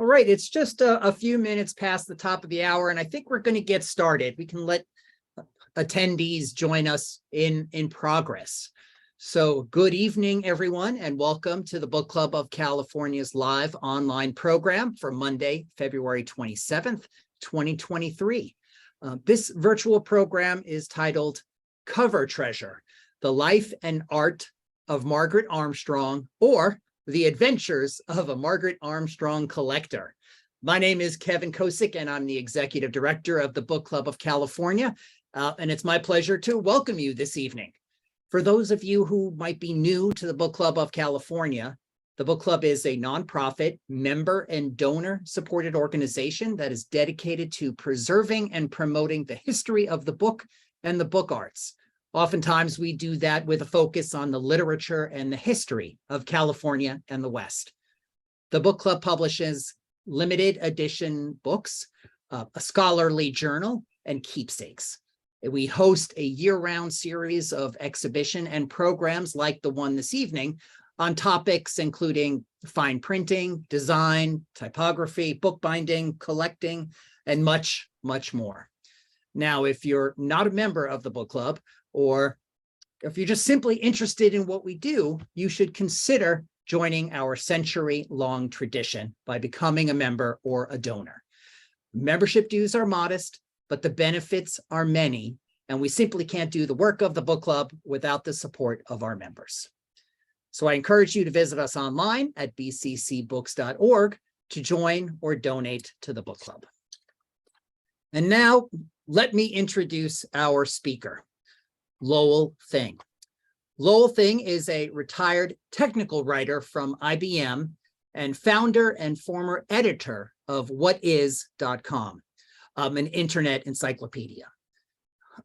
All right, it's just a few minutes past the top of the hour, and I think we're going to get started. We can let attendees join us in progress. So good evening, everyone, and welcome to the Book Club of California's live online program for Monday, February 27th, 2023. This virtual program is titled Cover Treasure, The Life and Art of Margaret Armstrong, or The Adventures of a Margaret Armstrong Collector. My name is Kevin Kosick, and I'm the Executive Director of the Book Club of California, and it's my pleasure to welcome you this evening. For those of you who might be new to the Book Club of California, the Book Club is a nonprofit, member and donor-supported organization that is dedicated to preserving and promoting the history of the book and the book arts. Oftentimes, we do that with a focus on the literature and the history of California and the West. The book club publishes limited edition books, a scholarly journal, and keepsakes. We host a year-round series of exhibition and programs like the one this evening on topics including fine printing, design, typography, bookbinding, collecting, and much, much more. Now, if you're not a member of the book club, or if you're just simply interested in what we do, you should consider joining our century-long tradition by becoming a member or a donor. Membership dues are modest, but the benefits are many, and we simply can't do the work of the book club without the support of our members. So I encourage you to visit us online at bccbooks.org to join or donate to the book club. And now, let me introduce our speaker, Lowell Thing. Lowell Thing is a retired technical writer from IBM and founder and former editor of whatis.com, an internet encyclopedia.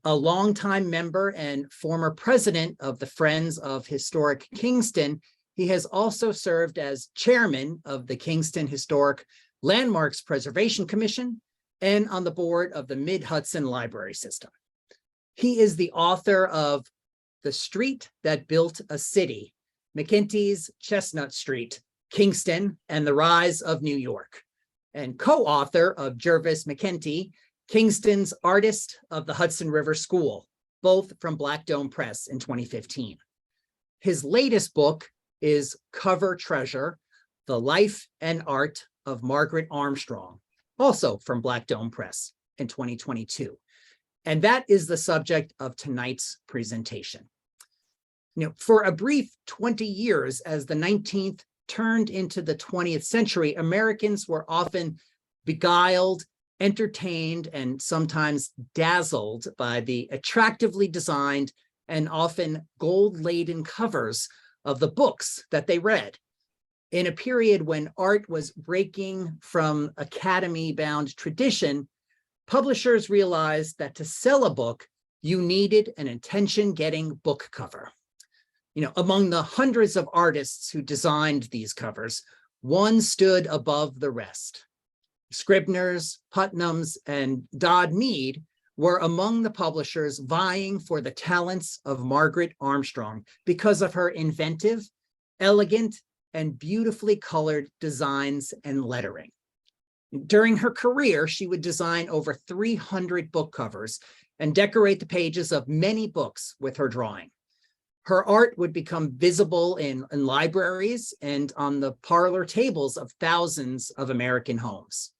A longtime member and former president of the Friends of Historic Kingston, he has also served as chairman of the Kingston Historic Landmarks Preservation Commission and on the board of the Mid-Hudson Library System. He is the author of The Street That Built a City, McKenty's Chestnut Street, Kingston, and the Rise of New York, and co-author of Jervis McKenty, Kingston's Artist of the Hudson River School, both from Black Dome Press in 2015. His latest book is Cover Treasure, The Life and Art of Margaret Armstrong, also from Black Dome Press in 2022. And that is the subject of tonight's presentation. For a brief 20 years, as the 19th turned into the 20th century, Americans were often beguiled, entertained, and sometimes dazzled by the attractively designed and often gold-laden covers of the books that they read. In a period when art was breaking from academy-bound tradition, publishers realized that to sell a book, you needed an attention-getting book cover. Among the hundreds of artists who designed these covers, one stood above the rest. Scribner's, Putnam's, and Dodd Mead were among the publishers vying for the talents of Margaret Armstrong because of her inventive, elegant, and beautifully colored designs and lettering. During her career, she would design over 300 book covers and decorate the pages of many books with her drawing. Her art would become visible in libraries and on the parlor tables of thousands of American homes.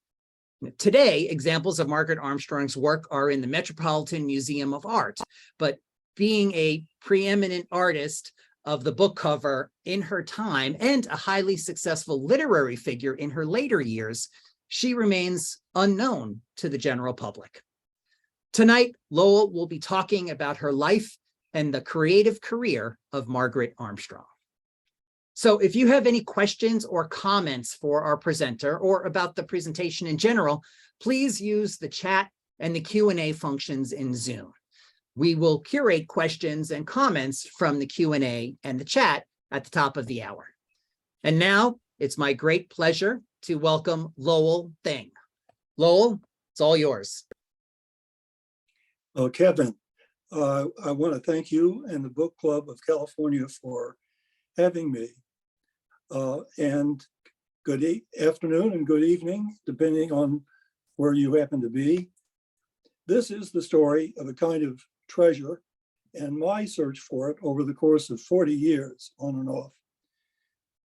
Today, examples of Margaret Armstrong's work are in the Metropolitan Museum of Art, but being a preeminent artist of the book cover in her time and a highly successful literary figure in her later years, she remains unknown to the general public. Tonight, Lowell will be talking about her life and the creative career of Margaret Armstrong. So if you have any questions or comments for our presenter or about the presentation in general, please use the chat and the Q&A functions in Zoom. We will curate questions and comments from the Q&A and the chat at the top of the hour. And now it's my great pleasure to welcome Lowell Thing. Lowell, it's all yours. Kevin, I want to thank you and the Book Club of California for having me. And Good afternoon and good evening, depending on where you happen to be. This is the story of a kind of treasure and my search for it over the course of 40 years, on and off.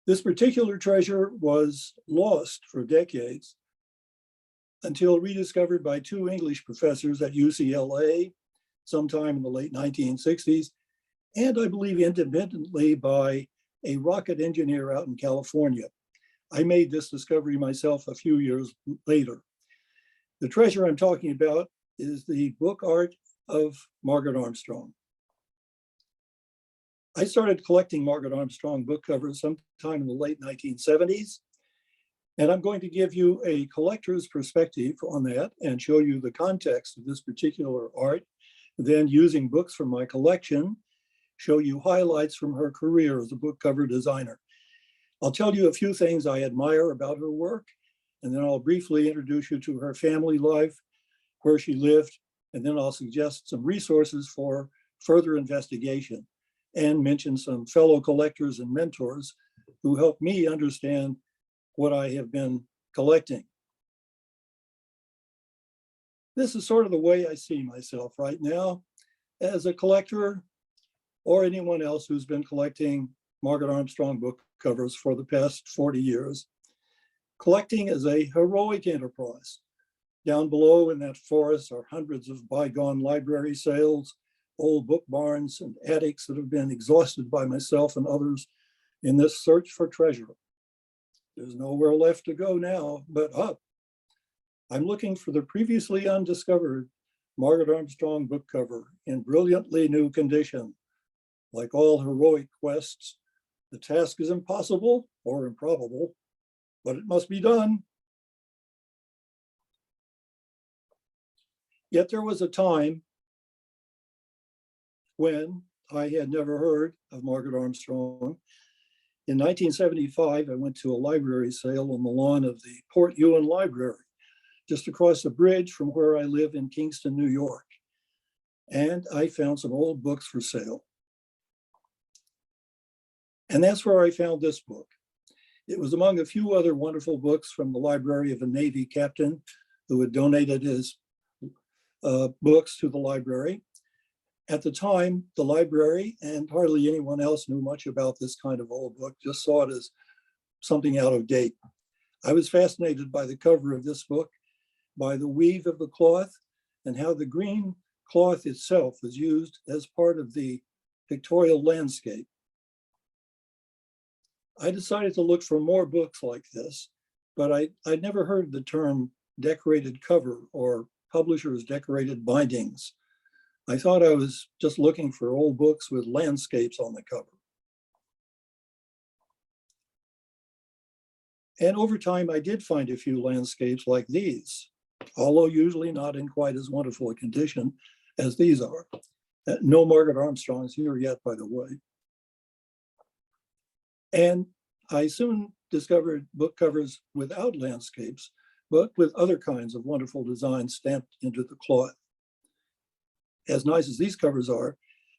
This particular treasure was lost for decades until rediscovered by two English professors at UCLA sometime in the late 1960s, and I believe independently by a rocket engineer out in California. I made this discovery myself a few years later. The treasure I'm talking about is the book art of Margaret Armstrong. I started collecting Margaret Armstrong book covers sometime in the late 1970s, and I'm going to give you a collector's perspective on that and show you the context of this particular art. Then, using books from my collection, show you highlights from her career as a book cover designer. I'll tell you a few things I admire about her work, and then I'll briefly introduce you to her family life, where she lived, and then I'll suggest some resources for further investigation and mention some fellow collectors and mentors who helped me understand what I have been collecting. This is sort of the way I see myself right now as a collector or anyone else who's been collecting Margaret Armstrong book covers for the past 40 years. Collecting is a heroic enterprise. Down below in that forest are hundreds of bygone library sales, old book barns and attics that have been exhausted by myself and others in this search for treasure. There's nowhere left to go now but up. I'm looking for the previously undiscovered Margaret Armstrong book cover in brilliantly new condition. Like all heroic quests, the task is impossible or improbable, but it must be done. Yet there was a time when I had never heard of Margaret Armstrong. In 1975, I went to a library sale on the lawn of the Port Ewan Library, just across the bridge from where I live in Kingston, New York. And I found some old books for sale. And that's where I found this book. It was among a few other wonderful books from the library of a Navy captain who had donated his books to the library. At the time, the library and hardly anyone else knew much about this kind of old book, just saw it as something out of date. I was fascinated by the cover of this book, by the weave of the cloth, and how the green cloth itself was used as part of the pictorial landscape. I decided to look for more books like this, but I'd never heard the term decorated cover or publisher's decorated bindings. I thought I was just looking for old books with landscapes on the cover. And over time, I did find a few landscapes like these, although usually not in quite as wonderful a condition as these are. No Margaret Armstrongs here yet, by the way. And I soon discovered book covers without landscapes, but with other kinds of wonderful designs stamped into the cloth. As nice as these covers are,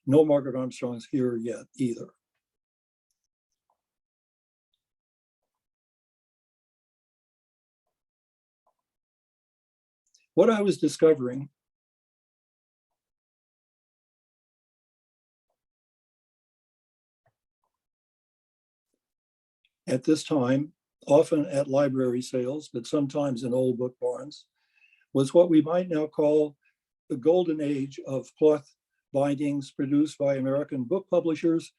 no Margaret Armstrongs here yet either. What I was discovering at this time, often at library sales, but sometimes in old book barns, was what we might now call the golden age of cloth bindings produced by American book publishers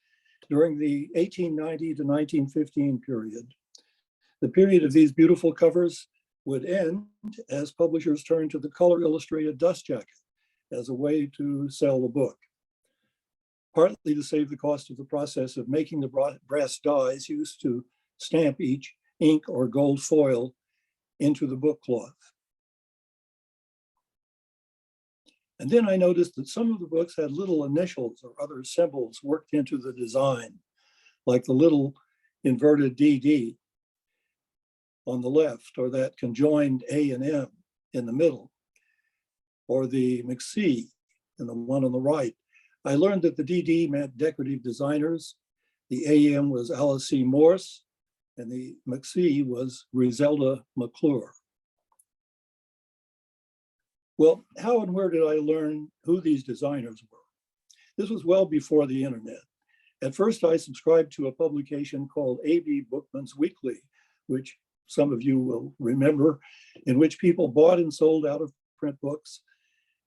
during the 1890 to 1915 period. The period of these beautiful covers would end as publishers turned to the color illustrated dust jacket as a way to sell the book, partly to save the cost of the process of making the brass dies used to stamp each ink or gold foil into the book cloth. And then I noticed that some of the books had little initials or other symbols worked into the design, like the little inverted DD on the left, or that conjoined A and M in the middle, or the McC and the one on the right. I learned that the DD meant decorative designers, the AM was Alice C. Morse, and the McC was Griselda McClure. Well, how and where did I learn who these designers were? This was well before the internet. At first, I subscribed to a publication called A.B. Bookman's Weekly, which some of you will remember, in which people bought and sold out of print books.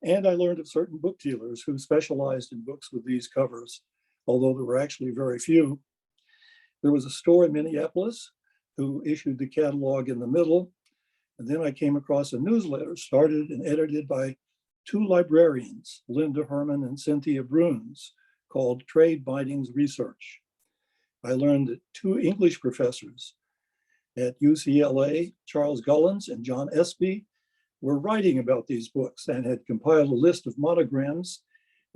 And I learned of certain book dealers who specialized in books with these covers, although there were actually very few. There was a store in Minneapolis who issued the catalog in the middle. And then I came across a newsletter started and edited by two librarians, Linda Herman and Cynthia Bruns, called Trade Bindings Research. I learned that two English professors at UCLA, Charles Gullans and John Espey, were writing about these books and had compiled a list of monograms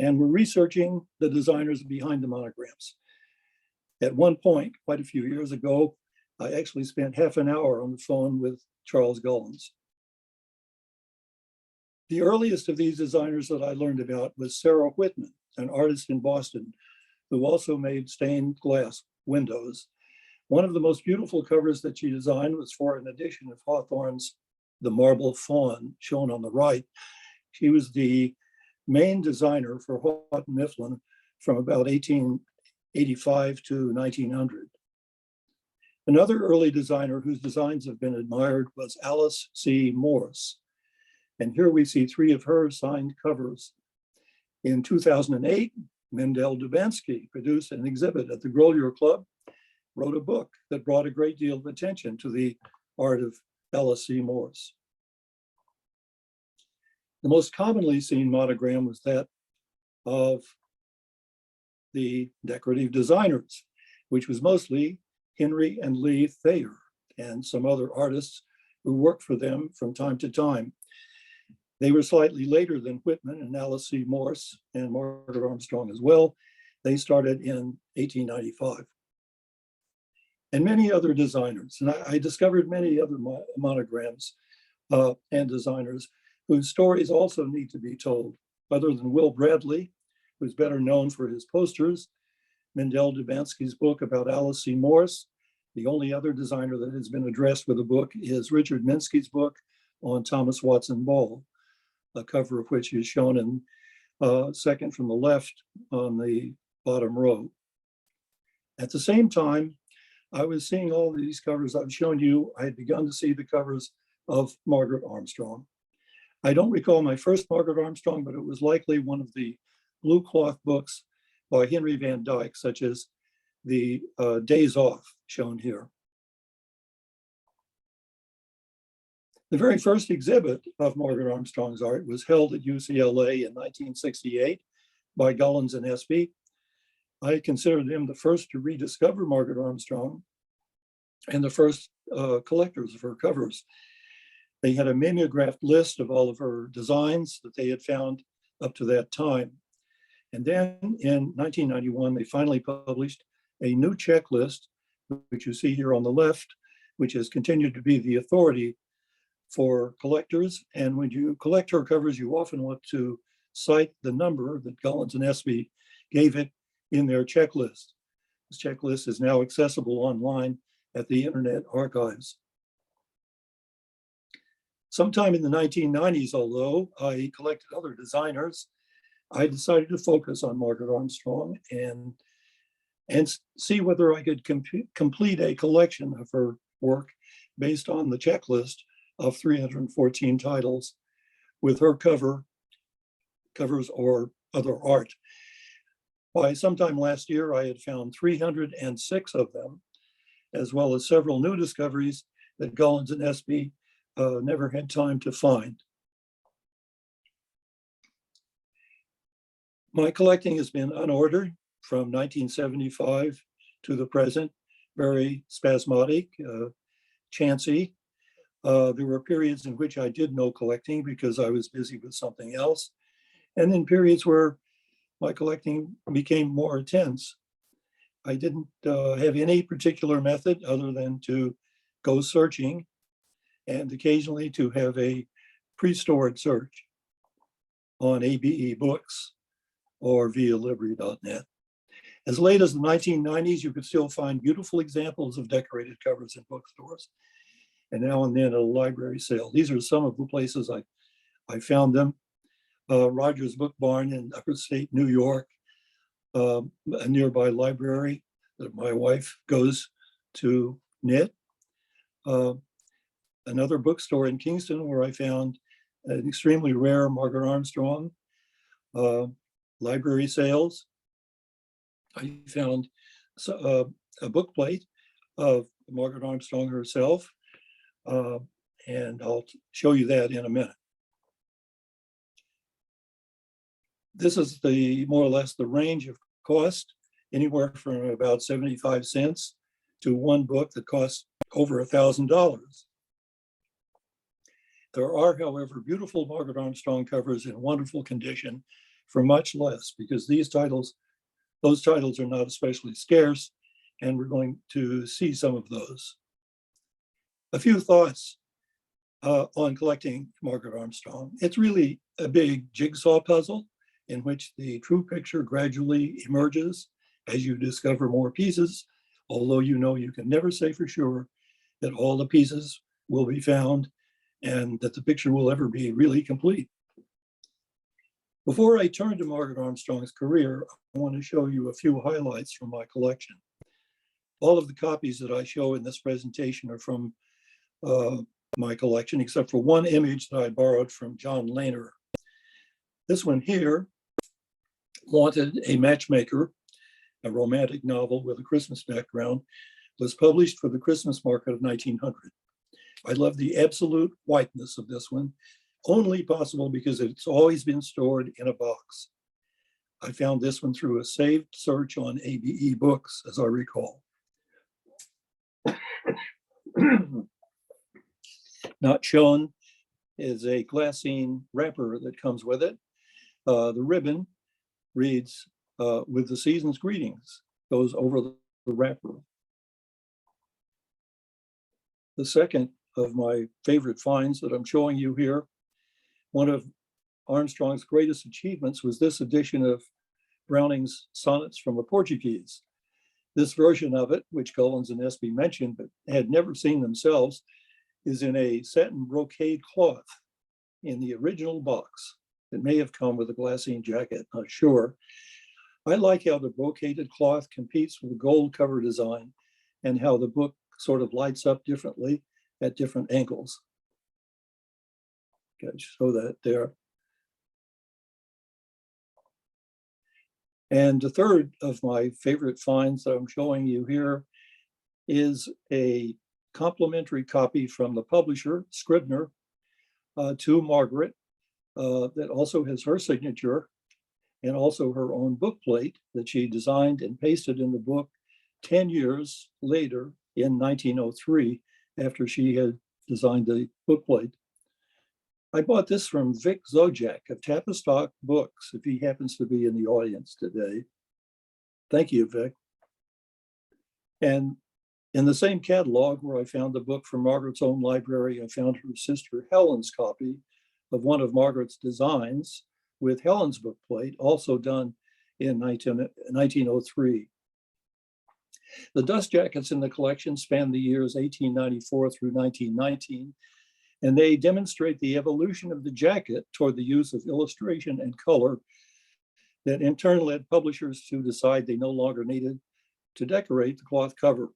and were researching the designers behind the monograms. At one point, quite a few years ago, I actually spent half an hour on the phone with Charles Gullans. The earliest of these designers that I learned about was Sarah Whitman, an artist in Boston, who also made stained glass windows. One of the most beautiful covers that she designed was for an edition of Hawthorne's The Marble Faun, shown on the right. She was the main designer for Houghton Mifflin from about 1885 to 1900. Another early designer whose designs have been admired was Alice C. Morse. And here we see three of her signed covers. In 2008, Mendel Dubansky produced an exhibit at the Grolier Club, wrote a book that brought a great deal of attention to the art of Alice C. Morse. The most commonly seen monogram was that of the decorative designers, which was mostly Henry and Lee Thayer and some other artists who worked for them from time to time. They were slightly later than Whitman and Alice C. Morse and Margaret Armstrong as well. They started in 1895. And many other designers. And I discovered many other monograms and designers whose stories also need to be told, other than Will Bradley, who's better known for his posters, Mendel Dubansky's book about Alice C. Morse. The only other designer that has been addressed with a book is Richard Minsky's book on Thomas Watson Ball, a cover of which is shown in second from the left on the bottom row. At the same time, I was seeing all these covers I've shown you. I had begun to see the covers of Margaret Armstrong. I don't recall my first Margaret Armstrong, but it was likely one of the blue cloth books by Henry Van Dyke, such as the Days Off, shown here. The very first exhibit of Margaret Armstrong's art was held at UCLA in 1968 by Gullans and Espey. I consider them the first to rediscover Margaret Armstrong and the first collectors of her covers. They had a mimeographed list of all of her designs that they had found up to that time. And then in 1991, they finally published a new checklist, which you see here on the left, which has continued to be the authority for collectors. And when you collect her covers, you often want to cite the number that Gullans and Espey gave it in their checklist. This checklist is now accessible online at the Internet Archives. Sometime in the 1990s, although I collected other designers, I decided to focus on Margaret Armstrong and see whether I could complete a collection of her work based on the checklist of 314 titles with her covers or other art. By sometime last year, I had found 306 of them, as well as several new discoveries that Gullans and Espey never had time to find. My collecting has been unordered from 1975 to the present, very spasmodic, chancy. There were periods in which I did no collecting because I was busy with something else. And then periods where my collecting became more intense. I didn't have any particular method other than to go searching and occasionally to have a pre-stored search on ABE Books or via Libri.net. As late as the 1990s, you could still find beautiful examples of decorated covers in bookstores, and now and then at a library sale. These are some of the places I found them. Rogers Book Barn in upstate New York, a nearby library that my wife goes to knit. Another bookstore in Kingston where I found an extremely rare Margaret Armstrong. Library sales. I found a book plate of Margaret Armstrong herself, and I'll show you that in a minute. This is the more or less the range of cost, anywhere from about 75 cents to one book that costs over $1,000. There are, however, beautiful Margaret Armstrong covers in wonderful condition for much less, because those titles are not especially scarce, and we're going to see some of those. A few thoughts on collecting Margaret Armstrong. It's really a big jigsaw puzzle in which the true picture gradually emerges as you discover more pieces, although you know you can never say for sure that all the pieces will be found and that the picture will ever be really complete. Before I turn to Margaret Armstrong's career, I want to show you a few highlights from my collection. All of the copies that I show in this presentation are from my collection, except for one image that I borrowed from John Lehner. This one here, Wanted a Matchmaker, a romantic novel with a Christmas background, was published for the Christmas market of 1900. I love the absolute whiteness of this one, only possible because it's always been stored in a box. I found this one through a saved search on ABE Books, as I recall. Not shown is a glassine wrapper that comes with it. The ribbon reads, with the season's greetings, goes over the wrapper. The second of my favorite finds that I'm showing you here, one of Armstrong's greatest achievements was this edition of Browning's Sonnets from the Portuguese. This version of it, which Gullans and Espey mentioned but had never seen themselves, is in a satin brocade cloth in the original box. It may have come with a glassine jacket, not sure. I like how the brocaded cloth competes with the gold cover design and how the book sort of lights up differently at different angles. Okay, show that there. And the third of my favorite finds that I'm showing you here is a complimentary copy from the publisher, Scribner, to Margaret, that also has her signature and also her own book plate that she designed and pasted in the book 10 years later in 1903, after she had designed the book plate. I bought this from Vic Zojak of Tavistock Books, if he happens to be in the audience today. Thank you, Vic. And in the same catalog where I found the book from Margaret's own library, I found her sister Helen's copy of one of Margaret's designs with Helen's book plate, also done in 1903. The dust jackets in the collection span the years 1894 through 1919, and they demonstrate the evolution of the jacket toward the use of illustration and color that in turn led publishers to decide they no longer needed to decorate the cloth cover.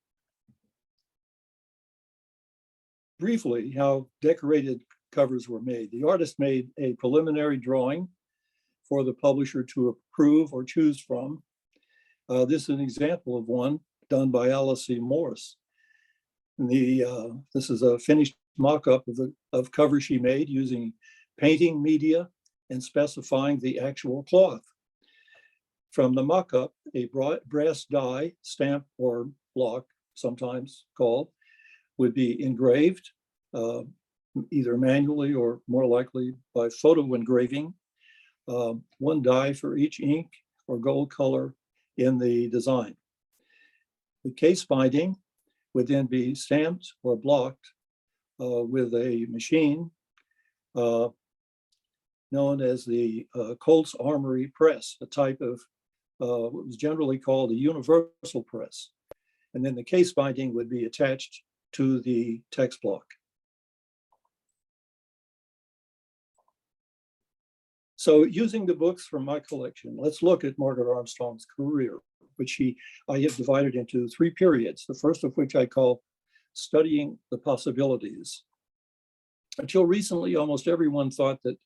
Briefly, how decorated covers were made. The artist made a preliminary drawing for the publisher to approve or choose from. This is an example of one done by Alice C. Morse. This is a finished mock-up of cover she made using painting media and specifying the actual cloth. From the mock-up, a brass die, stamp or block, sometimes called, would be engraved, either manually or more likely by photo engraving, one die for each ink or gold color in the design. The case binding would then be stamped or blocked with a machine known as the Colt's Armory press, a type of what was generally called a universal press. And then the case binding would be attached to the text block. So using the books from my collection, let's look at Margaret Armstrong's career, which I have divided into 3 periods, the first of which I call studying the possibilities. Until recently, almost everyone thought that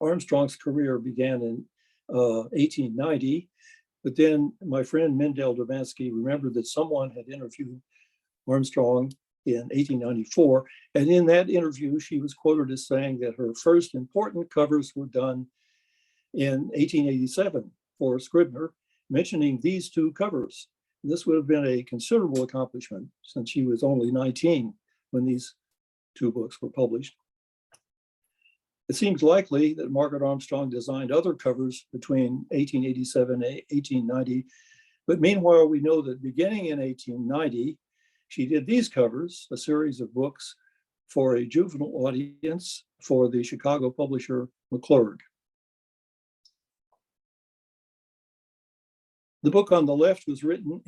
Armstrong's career began in 1890, but then my friend Mendel Domansky remembered that someone had interviewed Armstrong in 1894, and in that interview, she was quoted as saying that her first important covers were done in 1887 for Scribner, mentioning these 2 covers. This would have been a considerable accomplishment since she was only 19 when these 2 books were published. It seems likely that Margaret Armstrong designed other covers between 1887 and 1890, but meanwhile, we know that beginning in 1890, she did these covers, a series of books for a juvenile audience for the Chicago publisher McClurg. The book on the left was written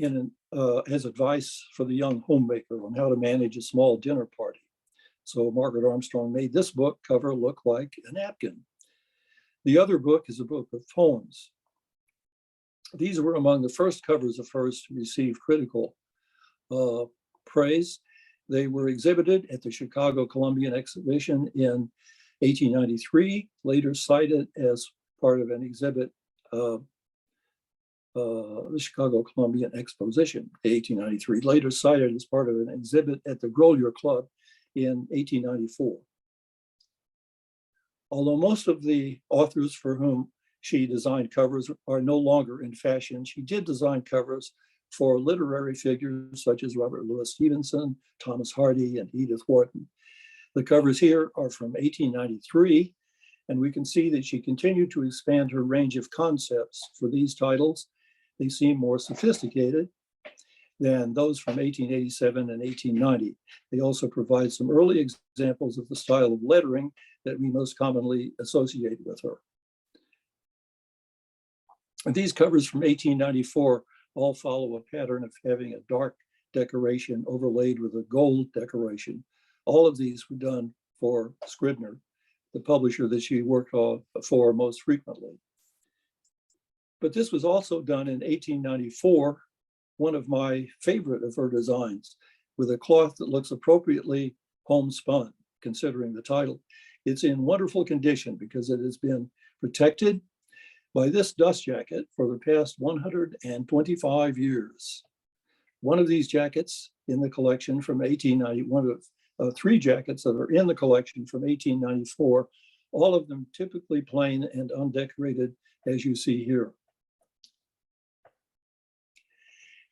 as advice for the young homemaker on how to manage a small dinner party. So Margaret Armstrong made this book cover look like a napkin. The other book is a book of poems. These were among the first covers of hers to receive critical praise. They were exhibited at the Chicago Columbian Exhibition in 1893, later cited as part of an exhibit the Chicago Columbian Exposition, 1893, later cited as part of an exhibit at the Grolier Club in 1894. Although most of the authors for whom she designed covers are no longer in fashion, she did design covers for literary figures such as Robert Louis Stevenson, Thomas Hardy, and Edith Wharton. The covers here are from 1893, and we can see that she continued to expand her range of concepts for these titles. They seem more sophisticated than those from 1887 and 1890. They also provide some early examples of the style of lettering that we most commonly associate with her. And these covers from 1894 all follow a pattern of having a dark decoration overlaid with a gold decoration. All of these were done for Scribner, the publisher that she worked for most frequently. But this was also done in 1894, one of my favorite of her designs, with a cloth that looks appropriately homespun, considering the title. It's in wonderful condition because it has been protected by this dust jacket for the past 125 years. One of these jackets in the collection from 1890, one of 3 jackets that are in the collection from 1894, all of them typically plain and undecorated, as you see here.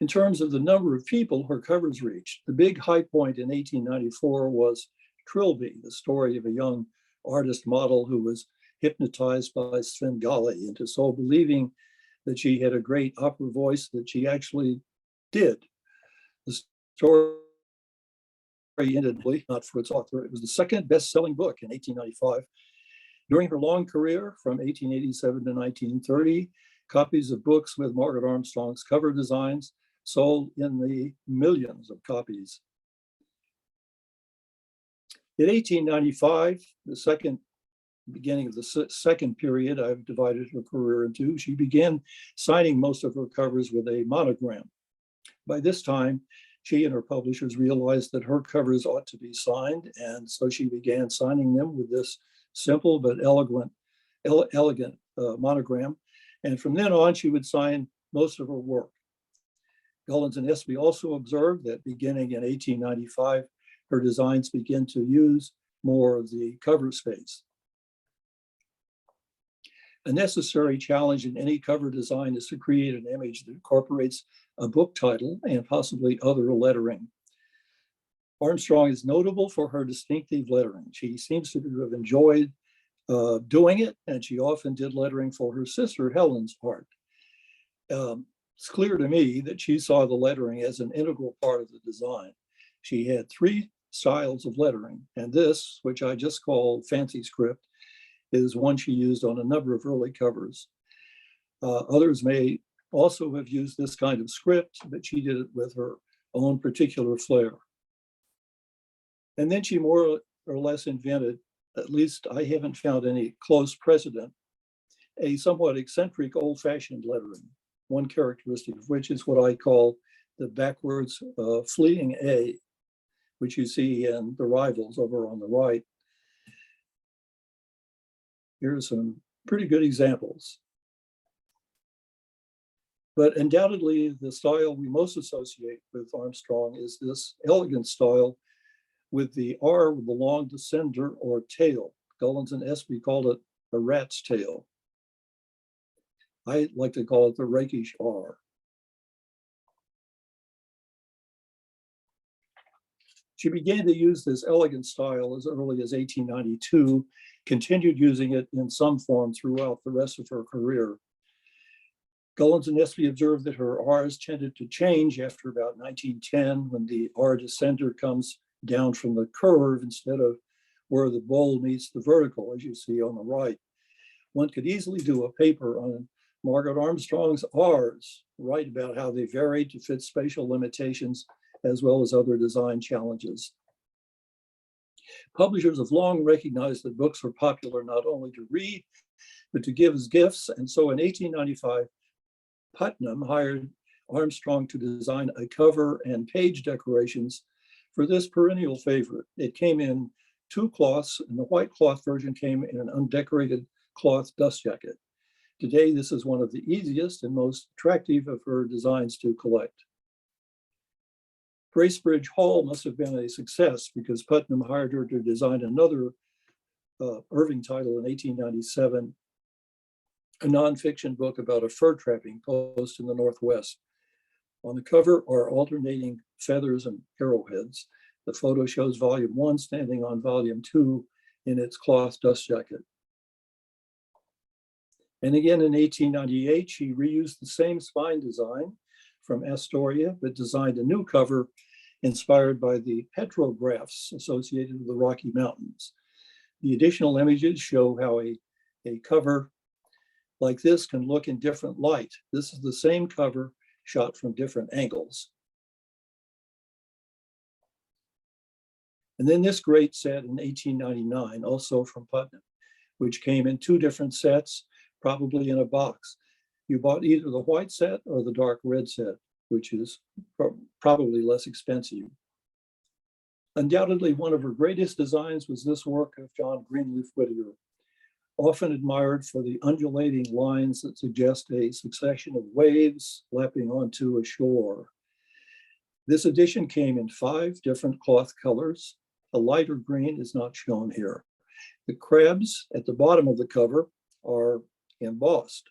In terms of the number of people her covers reached, the big high point in 1894 was Trilby, the story of a young artist model who was hypnotized by Svengali into so believing that she had a great opera voice that she actually did. The story ended, not for its author. It was the second best-selling book in 1895. During her long career, from 1887 to 1930, copies of books with Margaret Armstrong's cover designs sold in the millions of copies. In 1895, the beginning of the second period I've divided her career into, she began signing most of her covers with a monogram. By this time, she and her publishers realized that her covers ought to be signed, and so she began signing them with this simple but elegant monogram. And from then on, she would sign most of her work. Gullans and Espey also observed that beginning in 1895, her designs began to use more of the cover space. A necessary challenge in any cover design is to create an image that incorporates a book title and possibly other lettering. Armstrong is notable for her distinctive lettering. She seems to have enjoyed doing it, and she often did lettering for her sister Helen's art. It's clear to me that she saw the lettering as an integral part of the design. She had 3 styles of lettering, and this, which I just call fancy script, is one she used on a number of early covers. Others may also have used this kind of script, but she did it with her own particular flair. And then she more or less invented, at least I haven't found any close precedent, a somewhat eccentric old-fashioned lettering, one characteristic of which is what I call the backwards fleeing A, which you see in the Rivals over on the right. Here are some pretty good examples. But undoubtedly, the style we most associate with Armstrong is this elegant style with the R with the long descender or tail. Gullans and Espey called it a rat's tail. I like to call it the rakish R. She began to use this elegant style as early as 1892, continued using it in some form throughout the rest of her career. Gullans and Espey observed that her R's tended to change after about 1910, when the R descender comes down from the curve instead of where the bowl meets the vertical, as you see on the right. One could easily do a paper on Margaret Armstrong's R's, write about how they varied to fit spatial limitations as well as other design challenges. Publishers have long recognized that books were popular not only to read, but to give as gifts. And so in 1895, Putnam hired Armstrong to design a cover and page decorations for this perennial favorite. It came in two cloths, and the white cloth version came in an undecorated cloth dust jacket. Today, this is one of the easiest and most attractive of her designs to collect. Bracebridge Hall must have been a success because Putnam hired her to design another Irving title in 1897, a nonfiction book about a fur trapping post in the Northwest. On the cover are alternating feathers and arrowheads. The photo shows volume 1 standing on volume 2 in its cloth dust jacket. And again in 1898, she reused the same spine design from Astoria, but designed a new cover inspired by the petrographs associated with the Rocky Mountains. The additional images show how a cover like this can look in different light. This is the same cover shot from different angles. And then this great set in 1899, also from Putnam, which came in two different sets, probably in a box. You bought either the white set or the dark red set, which is probably less expensive. Undoubtedly, one of her greatest designs was this work of John Greenleaf Whittier, often admired for the undulating lines that suggest a succession of waves lapping onto a shore. This edition came in 5 different cloth colors. A lighter green is not shown here. The crabs at the bottom of the cover are embossed.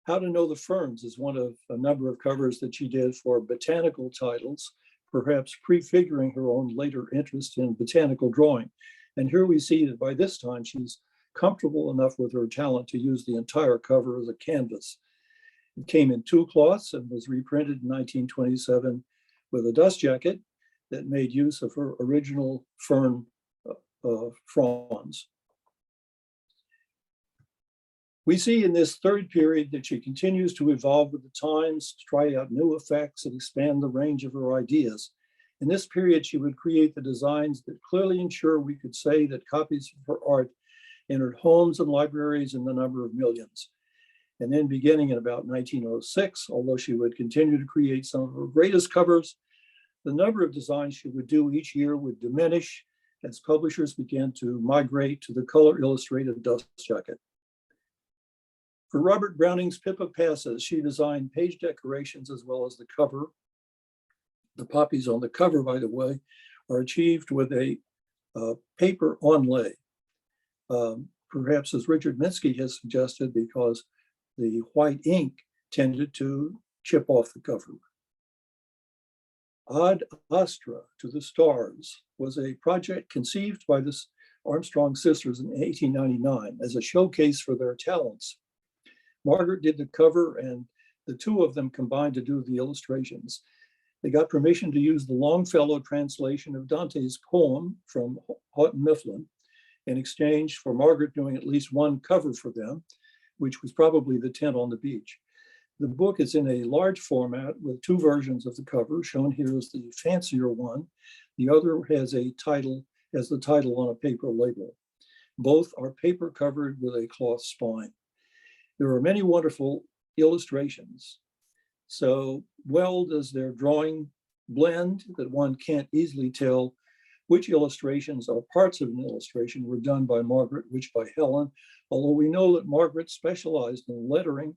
How to Know the Ferns is one of a number of covers that she did for botanical titles, perhaps prefiguring her own later interest in botanical drawing. And here we see that by this time, she's comfortable enough with her talent to use the entire cover as a canvas. It came in 2 cloths and was reprinted in 1927 with a dust jacket that made use of her original fern fronds. We see in this third period that she continues to evolve with the times, to try out new effects and expand the range of her ideas. In this period, she would create the designs that clearly ensure we could say that copies of her art entered homes and libraries in the number of millions. And then beginning in about 1906, although she would continue to create some of her greatest covers, the number of designs she would do each year would diminish as publishers began to migrate to the color illustrated dust jacket. For Robert Browning's Pippa Passes, she designed page decorations as well as the cover. The poppies on the cover, by the way, are achieved with a paper onlay, perhaps as Richard Minsky has suggested, because the white ink tended to chip off the cover. Ad Astra, to the Stars, was a project conceived by the Armstrong sisters in 1899 as a showcase for their talents. Margaret did the cover, and the two of them combined to do the illustrations. They got permission to use the Longfellow translation of Dante's poem from Houghton Mifflin in exchange for Margaret doing at least one cover for them. which was probably the tent on the beach. The book is in a large format with two versions of the cover. Shown here is the fancier one. The other has the title on a paper label. Both are paper covered with a cloth spine. There are many wonderful illustrations. So well does their drawing blend that one can't easily tell which illustrations or parts of an illustration were done by Margaret, which by Helen, although we know that Margaret specialized in lettering.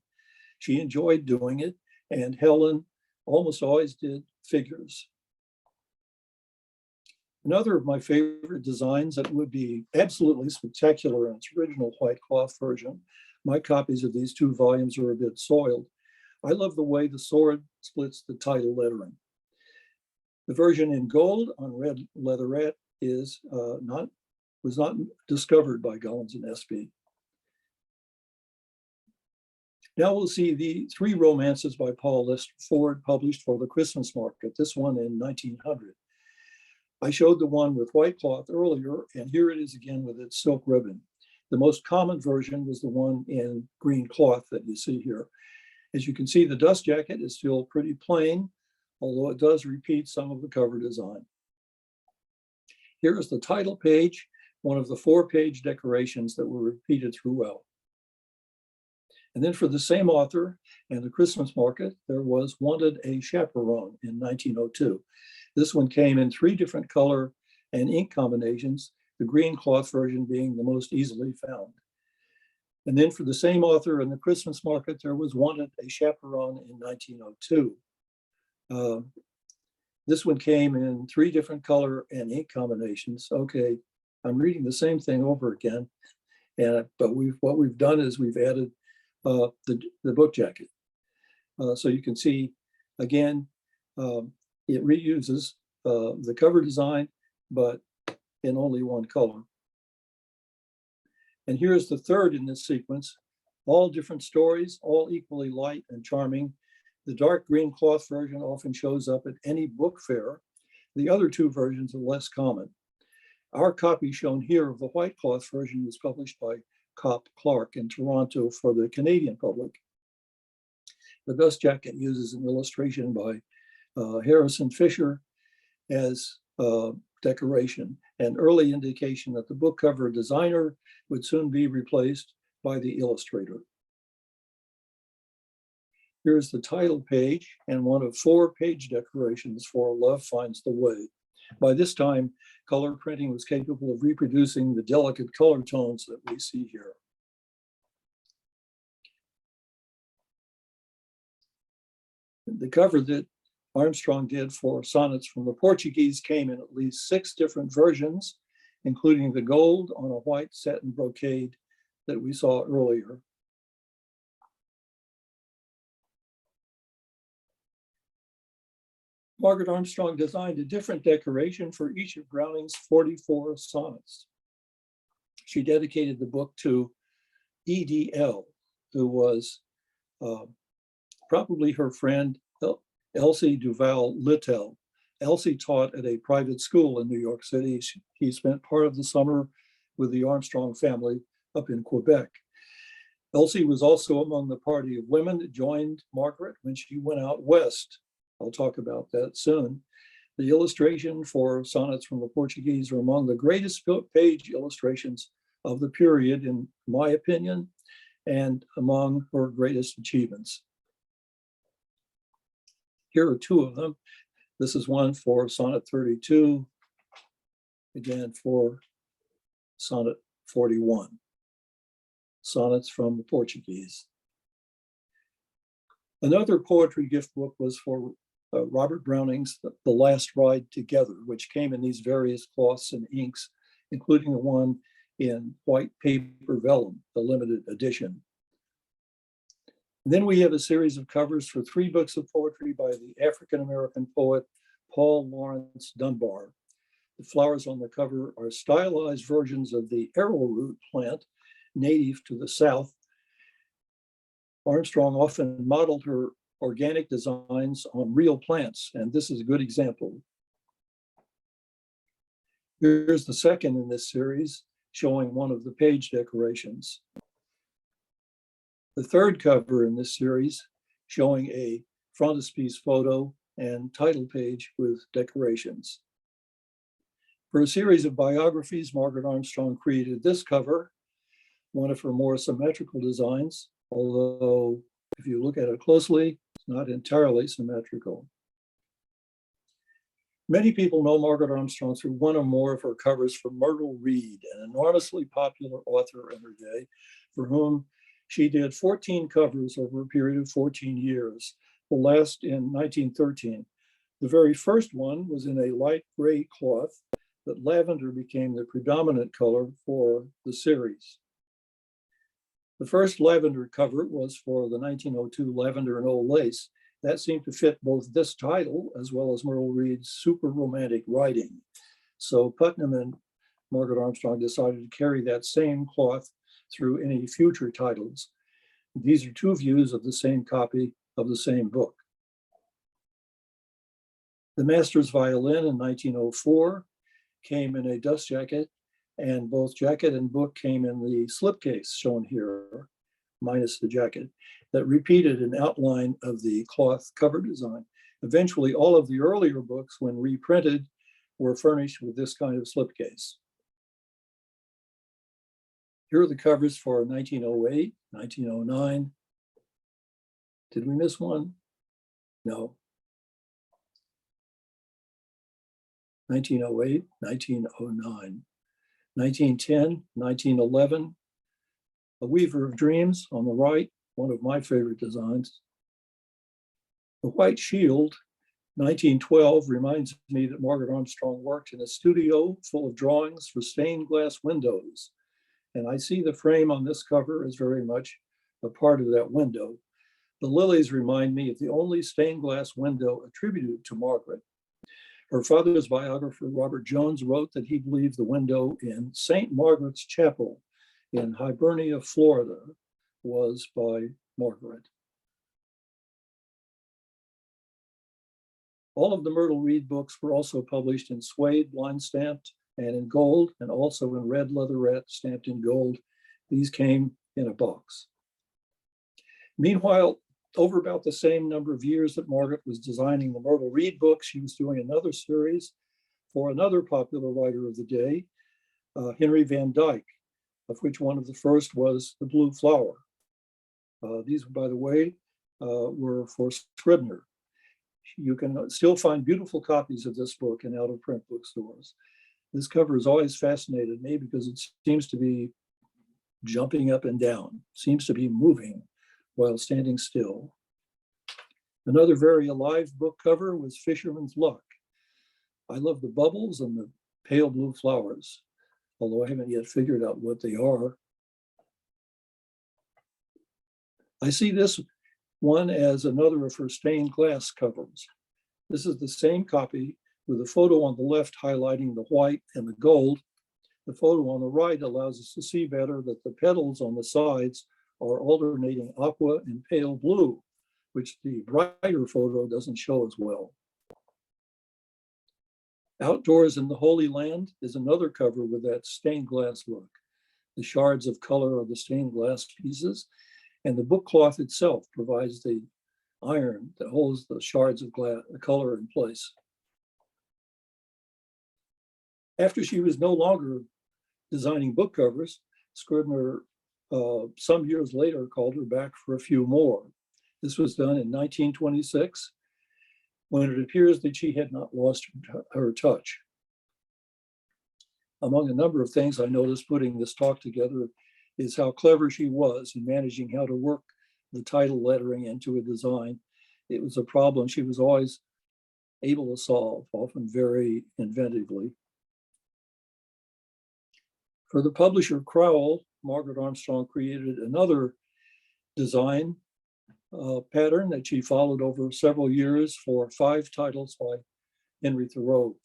She enjoyed doing it, and Helen almost always did figures. Another of my favorite designs that would be absolutely spectacular in its original white cloth version. My copies of these two volumes are a bit soiled. I love the way the sword splits the title lettering. The version in gold on red leatherette was not discovered by Gullans and Espey. Now we'll see the three romances by Paul Lester Ford published for the Christmas market, this one in 1900. I showed the one with white cloth earlier, and here it is again with its silk ribbon. The most common version was the one in green cloth that you see here. As you can see, the dust jacket is still pretty plain, although it does repeat some of the cover design. Here is the title page, one of the 4-page decorations that were repeated throughout. And then for the same author and the Christmas market, there was Wanted a Chaperone in 1902. This one came in 3 different color and ink combinations, the green cloth version being the most easily found. And then for the same author in the Christmas market, there was Wanted a Chaperone in 1902. This one came in 3 different color and ink combinations. Okay, I'm reading the same thing over again, but what we've done is we've added the book jacket. So you can see, again, it reuses the cover design, but in only one color. And here's the third in this sequence, all different stories, all equally light and charming. The dark green cloth version often shows up at any book fair. The other 2 versions are less common. Our copy shown here of the white cloth version was published by Cop Clark in Toronto for the Canadian public. The dust jacket uses an illustration by Harrison Fisher as decoration, an early indication that the book cover designer would soon be replaced by the illustrator. Here's the title page and one of 4 page decorations for Love Finds the Way. By this time, color printing was capable of reproducing the delicate color tones that we see here. The cover that Armstrong did for Sonnets from the Portuguese came in at least 6 different versions, including the gold on a white satin brocade that we saw earlier. Margaret Armstrong designed a different decoration for each of Browning's 44 sonnets. She dedicated the book to EDL, who was probably her friend Elsie Duval Littell. Elsie taught at a private school in New York City. He spent part of the summer with the Armstrong family up in Quebec. Elsie was also among the party of women that joined Margaret when she went out west. I'll talk about that soon. The illustration for Sonnets from the Portuguese are among the greatest page illustrations of the period, in my opinion, and among her greatest achievements. Here are 2 of them. This is one for Sonnet 32, again for Sonnet 41, Sonnets from the Portuguese. Another poetry gift book was for Robert Browning's The Last Ride Together, which came in these various cloths and inks, including the one in white paper vellum, the limited edition. And then we have a series of covers for 3 books of poetry by the African-American poet Paul Laurence Dunbar. The flowers on the cover are stylized versions of the arrowroot plant native to the South. Armstrong often modeled her organic designs on real plants, and this is a good example. Here's the second in this series, showing one of the page decorations. The third cover in this series showing a frontispiece photo and title page with decorations. For a series of biographies, Margaret Armstrong created this cover, one of her more symmetrical designs, although if you look at it closely, it's not entirely symmetrical. Many people know Margaret Armstrong through one or more of her covers for Myrtle Reed, an enormously popular author in her day, for whom she did 14 covers over a period of 14 years, the last in 1913. The very first one was in a light gray cloth, but lavender became the predominant color for the series. The first lavender cover was for the 1902 Lavender and Old Lace. That seemed to fit both this title as well as Myrtle Reed's super romantic writing. So Putnam and Margaret Armstrong decided to carry that same cloth through any future titles. These are two views of the same copy of the same book. The Master's Violin in 1904 came in a dust jacket, and both jacket and book came in the slipcase shown here, minus the jacket, that repeated an outline of the cloth cover design. Eventually, all of the earlier books, when reprinted, were furnished with this kind of slipcase. Here are the covers for 1908, 1909. Did we miss one? No. 1908, 1909, 1910, 1911, A Weaver of Dreams on the right, one of my favorite designs. The White Shield, 1912, reminds me that Margaret Armstrong worked in a studio full of drawings for stained glass windows. And I see the frame on this cover as very much a part of that window. The lilies remind me of the only stained glass window attributed to Margaret. Her father's biographer, Robert Jones, wrote that he believed the window in St. Margaret's Chapel in Hibernia, Florida, was by Margaret. All of the Myrtle Reed books were also published in suede, blind stamped, and in gold, and also in red leatherette stamped in gold. These came in a box. Meanwhile, over about the same number of years that Margaret was designing the Myrtle Reed books, she was doing another series for another popular writer of the day, Henry Van Dyke, of which one of the first was The Blue Flower. These, by the way, were for Scribner. You can still find beautiful copies of this book in out-of-print bookstores. This cover has always fascinated me because it seems to be jumping up and down, seems to be moving while standing still. Another very alive book cover was Fisherman's Luck. I love the bubbles and the pale blue flowers, although I haven't yet figured out what they are. I see this one as another of her stained glass covers. This is the same copy with a photo on the left highlighting the white and the gold. The photo on the right allows us to see better that the petals on the sides are alternating aqua and pale blue, which the brighter photo doesn't show as well. Outdoors in the Holy Land is another cover with that stained glass look. The shards of color are the stained glass pieces, and the book cloth itself provides the iron that holds the shards of color in place. After she was no longer designing book covers, Scribner some years later called her back for a few more. This was done in 1926, when it appears that she had not lost her touch. Among a number of things I noticed putting this talk together is how clever she was in managing how to work the title lettering into a design. It was a problem she was always able to solve, often very inventively. For the publisher Crowell, Margaret Armstrong created another design pattern that she followed over several years for 5 titles by Henry Thoreau.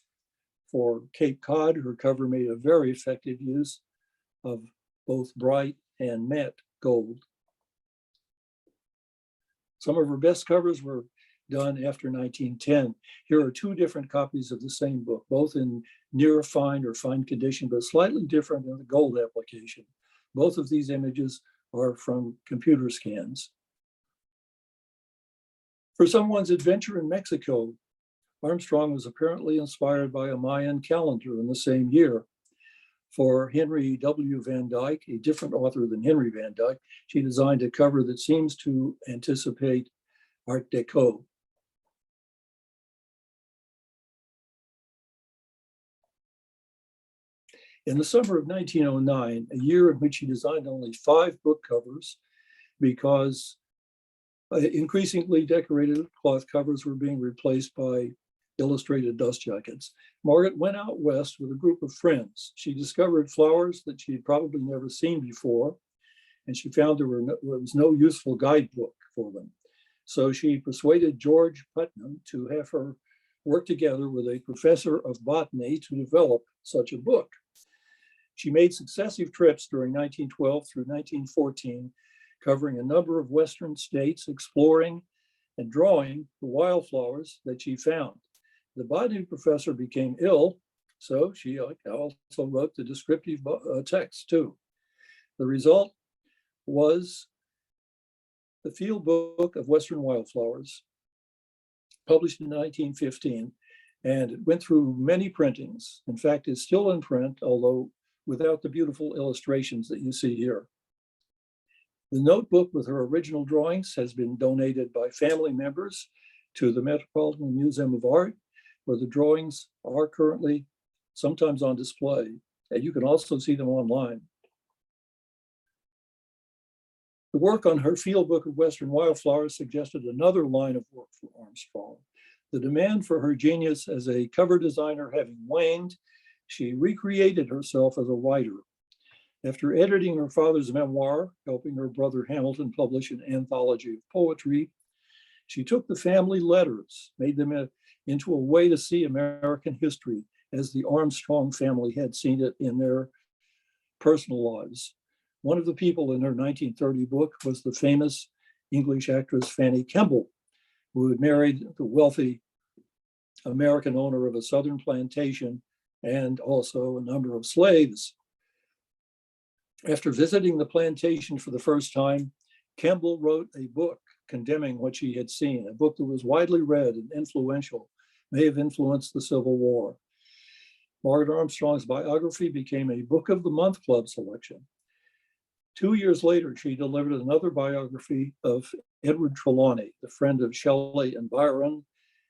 For Cape Cod, her cover made a very effective use of both bright and matte gold. Some of her best covers were done after 1910. Here are 2 different copies of the same book, both in near fine or fine condition, but slightly different in the gold application. Both of these images are from computer scans. For someone's adventure in Mexico, Armstrong was apparently inspired by a Mayan calendar in the same year. For Henry W. Van Dyke, a different author than Henry Van Dyke, she designed a cover that seems to anticipate Art Deco. In the summer of 1909, a year in which he designed only 5 book covers because increasingly decorated cloth covers were being replaced by illustrated dust jackets, Margaret went out west with a group of friends. She discovered flowers that she had probably never seen before, and she found there was no useful guidebook for them. So she persuaded George Putnam to have her work together with a professor of botany to develop such a book. She made successive trips during 1912 through 1914, covering a number of Western states, exploring and drawing the wildflowers that she found. The botany professor became ill, so she also wrote the descriptive text too. The result was the Field Book of Western Wildflowers, published in 1915, and it went through many printings. In fact, it's still in print, although without the beautiful illustrations that you see here. The notebook with her original drawings has been donated by family members to the Metropolitan Museum of Art, where the drawings are currently sometimes on display, and you can also see them online. The work on her Field Book of Western Wildflowers suggested another line of work for Armstrong. The demand for her genius as a cover designer having waned, she recreated herself as a writer. After editing her father's memoir, helping her brother Hamilton publish an anthology of poetry, she took the family letters, made them into a way to see American history as the Armstrong family had seen it in their personal lives. One of the people in her 1930 book was the famous English actress Fanny Kemble, who had married the wealthy American owner of a southern plantation and also a number of slaves. After visiting the plantation for the first time, Kemble wrote a book condemning what she had seen, a book that was widely read and influential, may have influenced the Civil War. Margaret Armstrong's biography became a Book of the Month Club selection. 2 years later, she delivered another biography of Edward Trelawney, the friend of Shelley and Byron,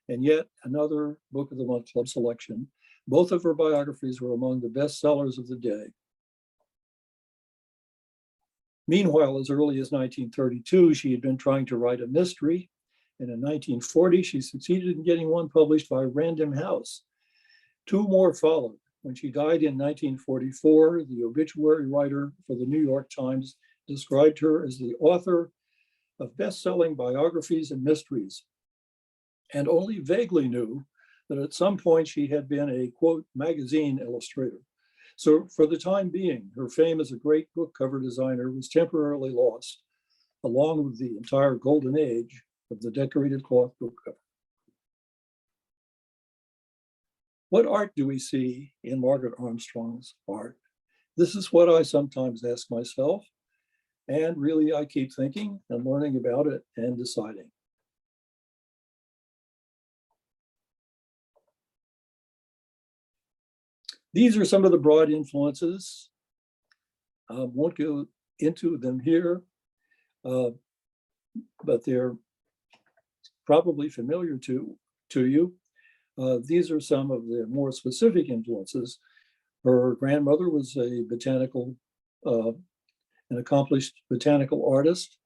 and yet another Book of the Month Club selection. Both of her biographies were among the best sellers of the day. Meanwhile, as early as 1932, she had been trying to write a mystery, and in 1940, she succeeded in getting one published by Random House. 2 more followed. When she died in 1944, the obituary writer for the New York Times described her as the author of best-selling biographies and mysteries, and only vaguely knew that at some point she had been a, quote, magazine illustrator. So for the time being, her fame as a great book cover designer was temporarily lost, along with the entire golden age of the decorated cloth book cover. What art do we see in Margaret Armstrong's art? This is what I sometimes ask myself, and really I keep thinking and learning about it and deciding. These are some of the broad influences. I won't go into them here, but they're probably familiar to you. These are some of the more specific influences. Her grandmother was a an accomplished botanical artist.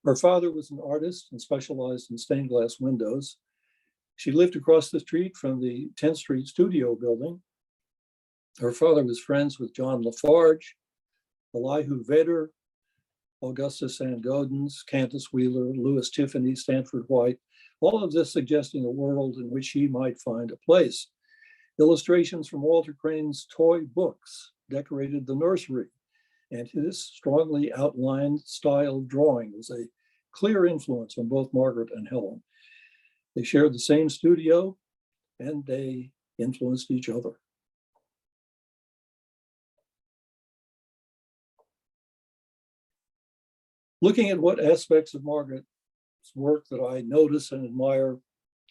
Her father was an artist and specialized in stained glass windows. She lived across the street from the 10th Street studio building. Her father was friends with John Lafarge, Elihu Vedder, Augustus Saint Gaudens, Candace Wheeler, Louis Tiffany, Stanford White, all of this suggesting a world in which she might find a place. Illustrations from Walter Crane's toy books decorated the nursery, and his strongly outlined style of drawing was a clear influence on both Margaret and Helen. They shared the same studio, and they influenced each other. Looking at what aspects of Margaret's work that I notice and admire,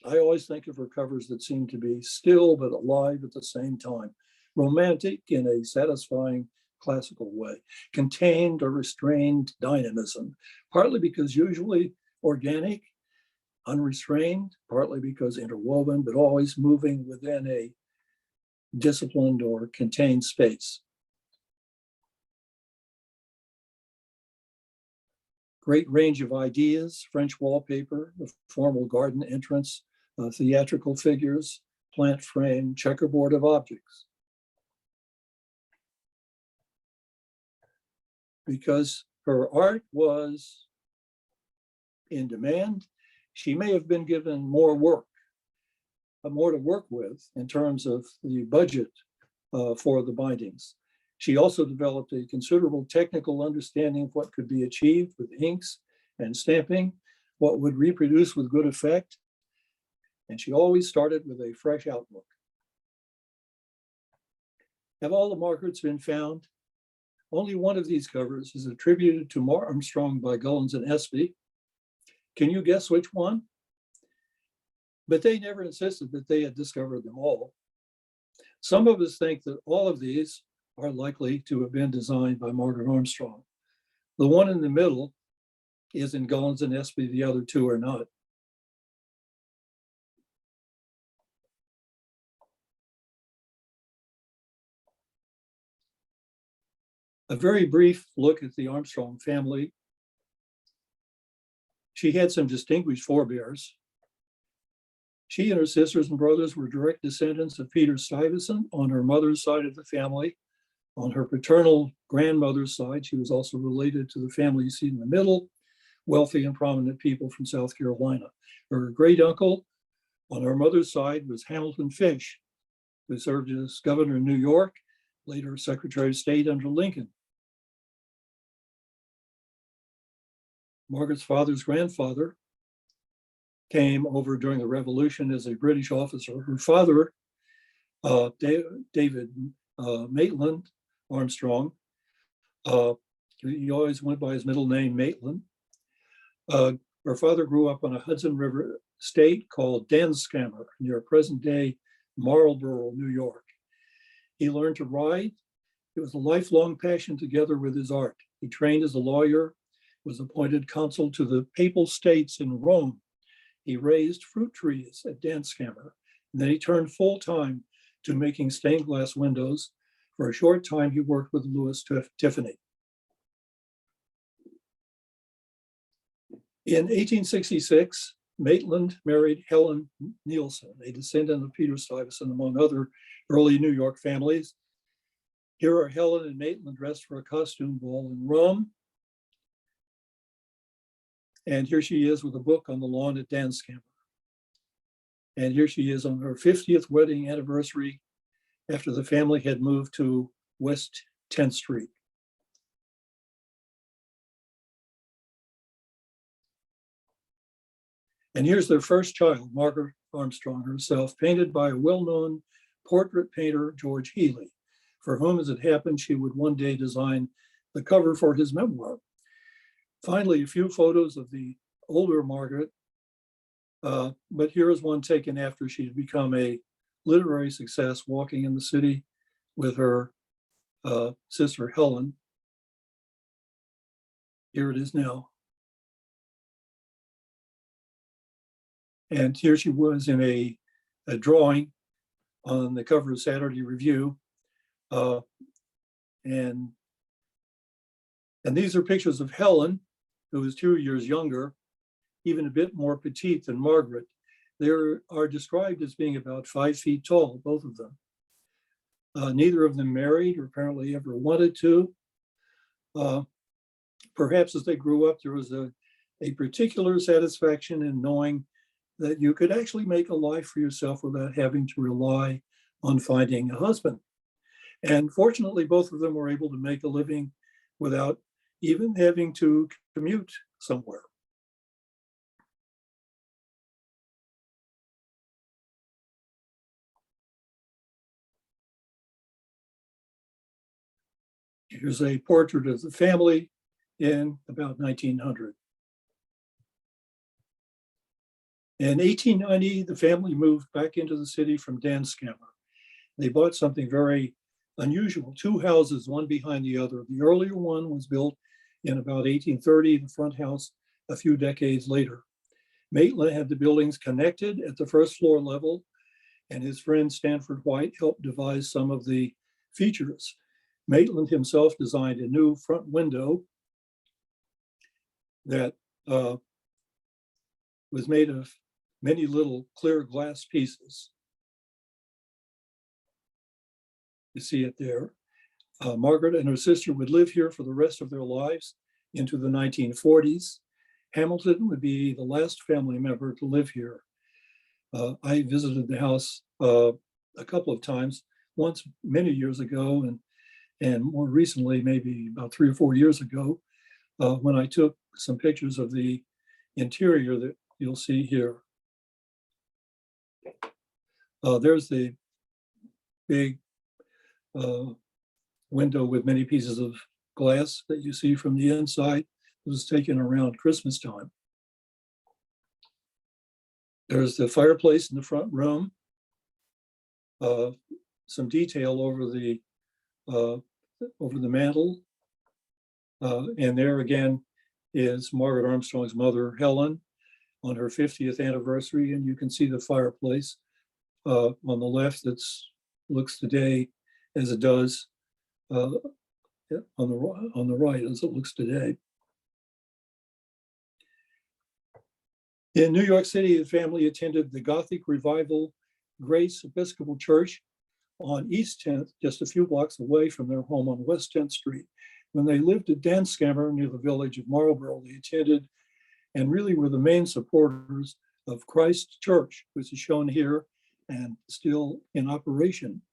I always think of her covers that seem to be still but alive at the same time, romantic in a satisfying classical way, contained or restrained dynamism, partly because usually organic, unrestrained, partly because interwoven, but always moving within a disciplined or contained space. Great range of ideas, French wallpaper, the formal garden entrance, theatrical figures, plant frame, checkerboard of objects. Because her art was in demand, she may have been given more work, more to work with in terms of the budget for the bindings. She also developed a considerable technical understanding of what could be achieved with inks and stamping, what would reproduce with good effect. And she always started with a fresh outlook. Have all the Margarets been found? Only one of these covers is attributed to Armstrong by Gullans and Espey. Can you guess which one? But they never insisted that they had discovered them all. Some of us think that all of these are likely to have been designed by Margaret Armstrong. The one in the middle is in Gullans and Espey, the other two are not. A very brief look at the Armstrong family. She had some distinguished forebears. She and her sisters and brothers were direct descendants of Peter Stuyvesant on her mother's side of the family. On her paternal grandmother's side, she was also related to the family you see in the middle, wealthy and prominent people from South Carolina. Her great uncle on her mother's side was Hamilton Fish, who served as governor of New York, later Secretary of State under Lincoln. Margaret's father's grandfather came over during the Revolution as a British officer. Her father, David Maitland Armstrong, he always went by his middle name, Maitland. Her father grew up on a Hudson River state called Danskammer near present-day Marlborough, New York. He learned to ride. It was a lifelong passion together with his art. He trained as a lawyer, was appointed consul to the Papal States in Rome. He raised fruit trees at Danskammer, and then he turned full-time to making stained glass windows. For a short time, he worked with Louis Tiffany. In 1866, Maitland married Helen Nielsen, a descendant of Peter Stuyvesant, among other early New York families. Here are Helen and Maitland dressed for a costume ball in Rome. And here she is with a book on the lawn at Danskammer. And here she is on her 50th wedding anniversary after the family had moved to West 10th Street. And here's their first child, Margaret Armstrong herself, painted by a well-known portrait painter, George Healy, for whom, as it happened, she would one day design the cover for his memoir. Finally, a few photos of the older Margaret, but here is one taken after she had become a literary success, walking in the city with her sister Helen. Here it is now. And here she was in a drawing on the cover of Saturday Review. And these are pictures of Helen, who is 2 years younger, even a bit more petite than Margaret. They are described as being about 5 feet tall, both of them. Neither of them married or apparently ever wanted to. Perhaps as they grew up, there was a particular satisfaction in knowing that you could actually make a life for yourself without having to rely on finding a husband. And fortunately, both of them were able to make a living without even having to commute somewhere. Here's a portrait of the family in about 1900. In 1890, the family moved back into the city from Danskamer. They bought something very unusual, two houses, one behind the other. The earlier one was built in about 1830, the front house a few decades later. Maitland had the buildings connected at the first floor level, and his friend Stanford White helped devise some of the features. Maitland himself designed a new front window that was made of many little clear glass pieces. You see it there. Margaret and her sister would live here for the rest of their lives into the 1940s. Hamilton would be the last family member to live here. I visited the house a couple of times, once many years ago, and more recently, maybe about 3 or 4 years ago, when I took some pictures of the interior that you'll see here. There's the big window with many pieces of glass that you see from the inside. It was taken around Christmas time. There's the fireplace in the front room. Some detail over the mantle. And there again is Margaret Armstrong's mother, Helen, on her 50th anniversary. And you can see the fireplace on the left that looks today as it does on the right as it looks today. In New York City, the family attended the Gothic Revival Grace Episcopal Church on East 10th, just a few blocks away from their home on West 10th Street. When they lived at Danskamer near the village of Marlborough, they attended and really were the main supporters of Christ Church, which is shown here and still in operation.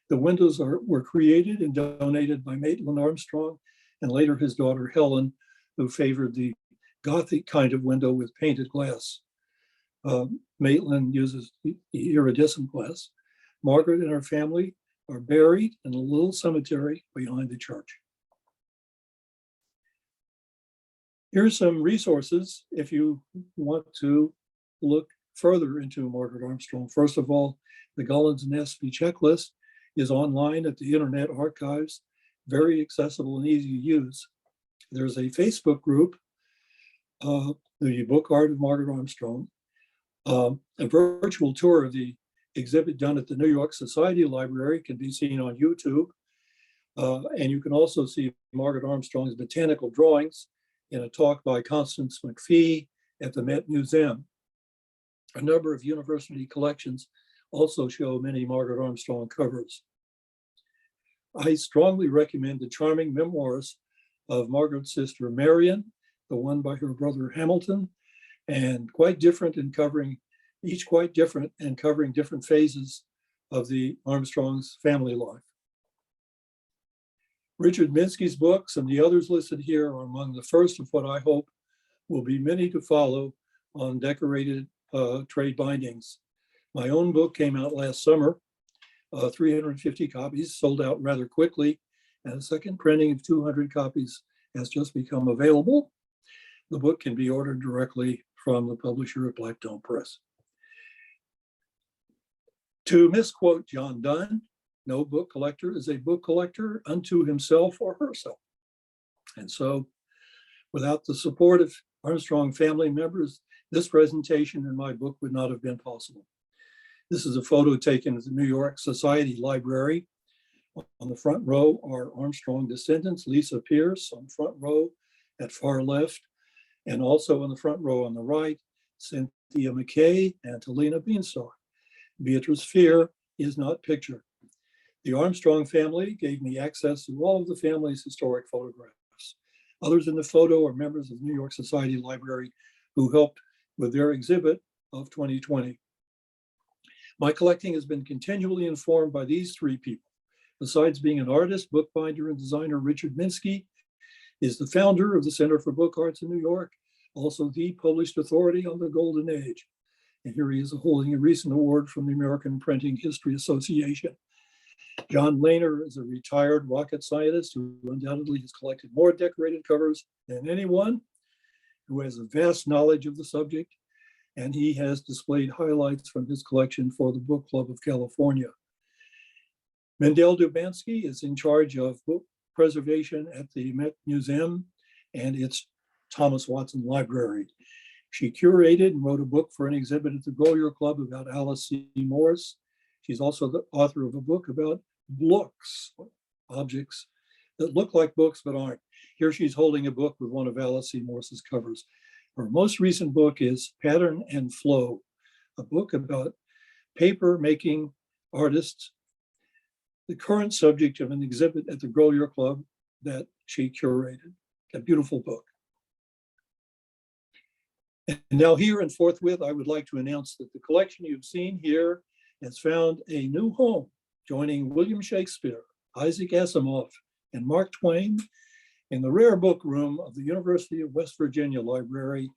The windows were created and donated by Maitland Armstrong and later his daughter Helen, who favored the Gothic kind of window with painted glass. Maitland uses iridescent glass. Margaret and her family are buried in a little cemetery behind the church. Here's some resources if you want to look further into Margaret Armstrong. First of all, the Gullans and Espey checklist is online at the Internet Archives, very accessible and easy to use. There's a Facebook group, the Book Art of Margaret Armstrong, a virtual tour of the exhibit done at the New York Society Library can be seen on YouTube. And you can also see Margaret Armstrong's botanical drawings in a talk by Constance McPhee at the Met Museum. A number of university collections also show many Margaret Armstrong covers. I strongly recommend the charming memoirs of Margaret's sister Marion, the one by her brother Hamilton, and quite different and covering, each quite different and covering different phases of the Armstrong's family life. Richard Minsky's books and the others listed here are among the first of what I hope will be many to follow on decorated trade bindings. My own book came out last summer, 350 copies, sold out rather quickly, and a second printing of 200 copies has just become available. The book can be ordered directly from the publisher at Blackstone Press. To misquote John Donne, no book collector is a book collector unto himself or herself. And so without the support of Armstrong family members, this presentation in my book would not have been possible. This is a photo taken at the New York Society Library. On the front row are Armstrong descendants, Lisa Pierce on the front row at far left, and also on the front row on the right, Cynthia McKay and Talina Beanstalk. Beatrice Fear is not pictured. The Armstrong family gave me access to all of the family's historic photographs. Others in the photo are members of the New York Society Library who helped with their exhibit of 2020. My collecting has been continually informed by these three people. Besides being an artist, bookbinder, and designer, Richard Minsky is the founder of the Center for Book Arts in New York, also the published authority on the Golden Age. And here he is holding a recent award from the American Printing History Association. John Lehner is a retired rocket scientist who undoubtedly has collected more decorated covers than anyone, who has a vast knowledge of the subject, and he has displayed highlights from his collection for the Book Club of California. Mendel Dubansky is in charge of book preservation at the Met Museum and its Thomas Watson Library. She curated and wrote a book for an exhibit at the Grolier Club about Alice C. Morris. She's also the author of a book about books, objects that look like books but aren't. Here she's holding a book with one of Alice C. Morris's covers. Her most recent book is Pattern and Flow, a book about paper making artists, the current subject of an exhibit at the Grolier Club that she curated. A beautiful book. And now here and forthwith, I would like to announce that the collection you've seen here has found a new home, joining William Shakespeare, Isaac Asimov, and Mark Twain in the rare book room of the University of West Virginia Library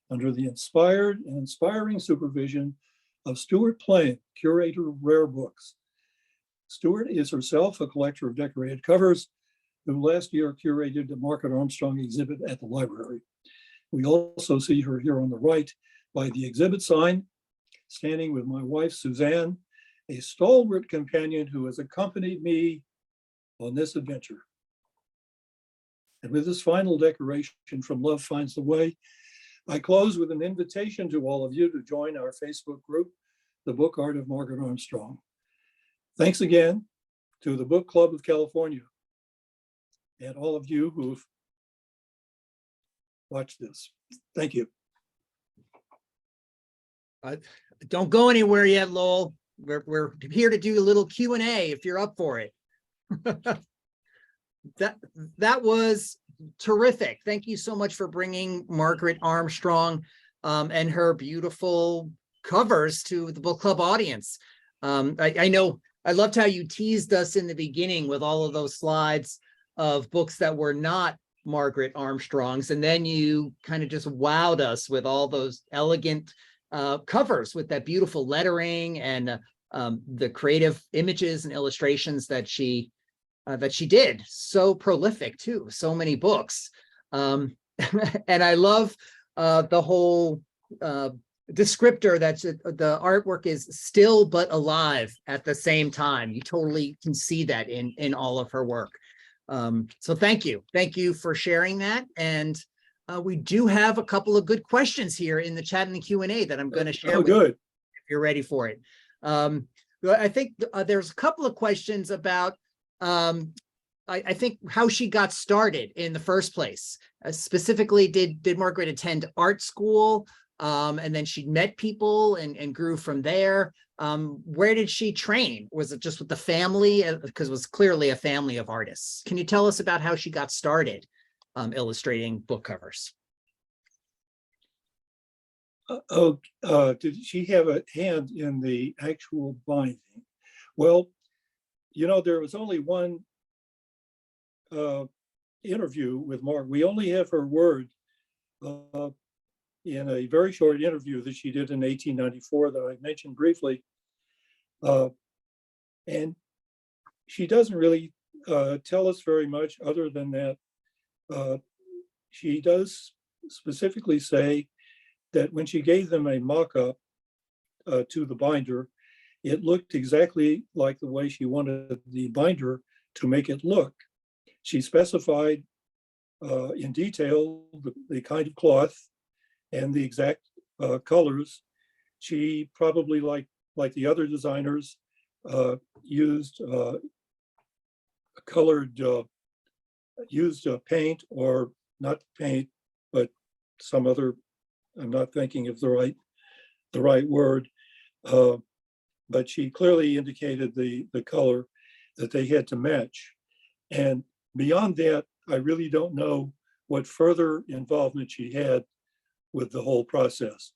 under the inspired and inspiring supervision of Stuart Plain, curator of rare books. Stuart is herself a collector of decorated covers who last year curated the Margaret Armstrong exhibit at the library. We also see her here on the right by the exhibit sign, standing with my wife, Suzanne, a stalwart companion who has accompanied me on this adventure. And with this final decoration from Love Finds the Way, I close with an invitation to all of you to join our Facebook group, The Book Art of Margaret Armstrong. Thanks again to the Book Club of California and all of you who've watched this. Thank you. Don't go anywhere yet, Lowell. We're here to do a little Q&A if you're up for it. That was terrific. Thank you so much for bringing Margaret Armstrong and her beautiful covers to the book club audience. I know I loved how you teased us in the beginning with all of those slides of books that were not Margaret Armstrong's, and then you kind of just wowed us with all those elegant covers with that beautiful lettering and the creative images and illustrations that she did. So prolific too, so many books. And I love the whole descriptor that's the artwork is still but alive at the same time. You totally can see that in all of her work. So thank you for sharing that. And we do have a couple of good questions here in the chat and the Q&A that I'm going to share with you if you're ready for it. I think there's a couple of questions about I think how she got started in the first place. Specifically, did Margaret attend art school? And then she met people and grew from there. Where did she train? Was it just with the family? Because it was clearly a family of artists. Can you tell us about how she got started illustrating book covers? Did she have a hand in the actual binding? Well, you know, there was only one interview with Margaret. We only have her word in a very short interview that she did in 1894 that I mentioned briefly. And she doesn't really tell us very much other than that she does specifically say that when she gave them a mock-up to the binder, it looked exactly like the way she wanted the binder to make it look. She specified in detail the kind of cloth and the exact colors. She probably, like the other designers, used paint, or not paint, but some other. I'm not thinking of the right word, but she clearly indicated the color that they had to match. And beyond that, I really don't know what further involvement she had with the whole process.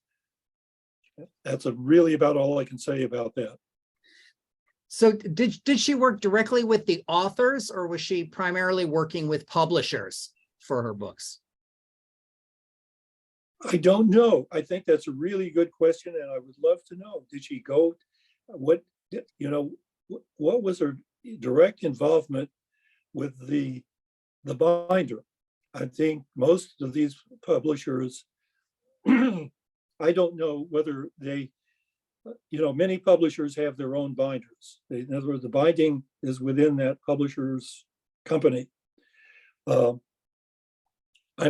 That's really about all I can say about that. So did she work directly with the authors, or was she primarily working with publishers for her books? I don't know. I think that's a really good question, and I would love to know. Did she go? What was her direct involvement with the binder. I think most of these publishers, I don't know whether they, many publishers have their own binders. In other words, the binding is within that publisher's company. I'm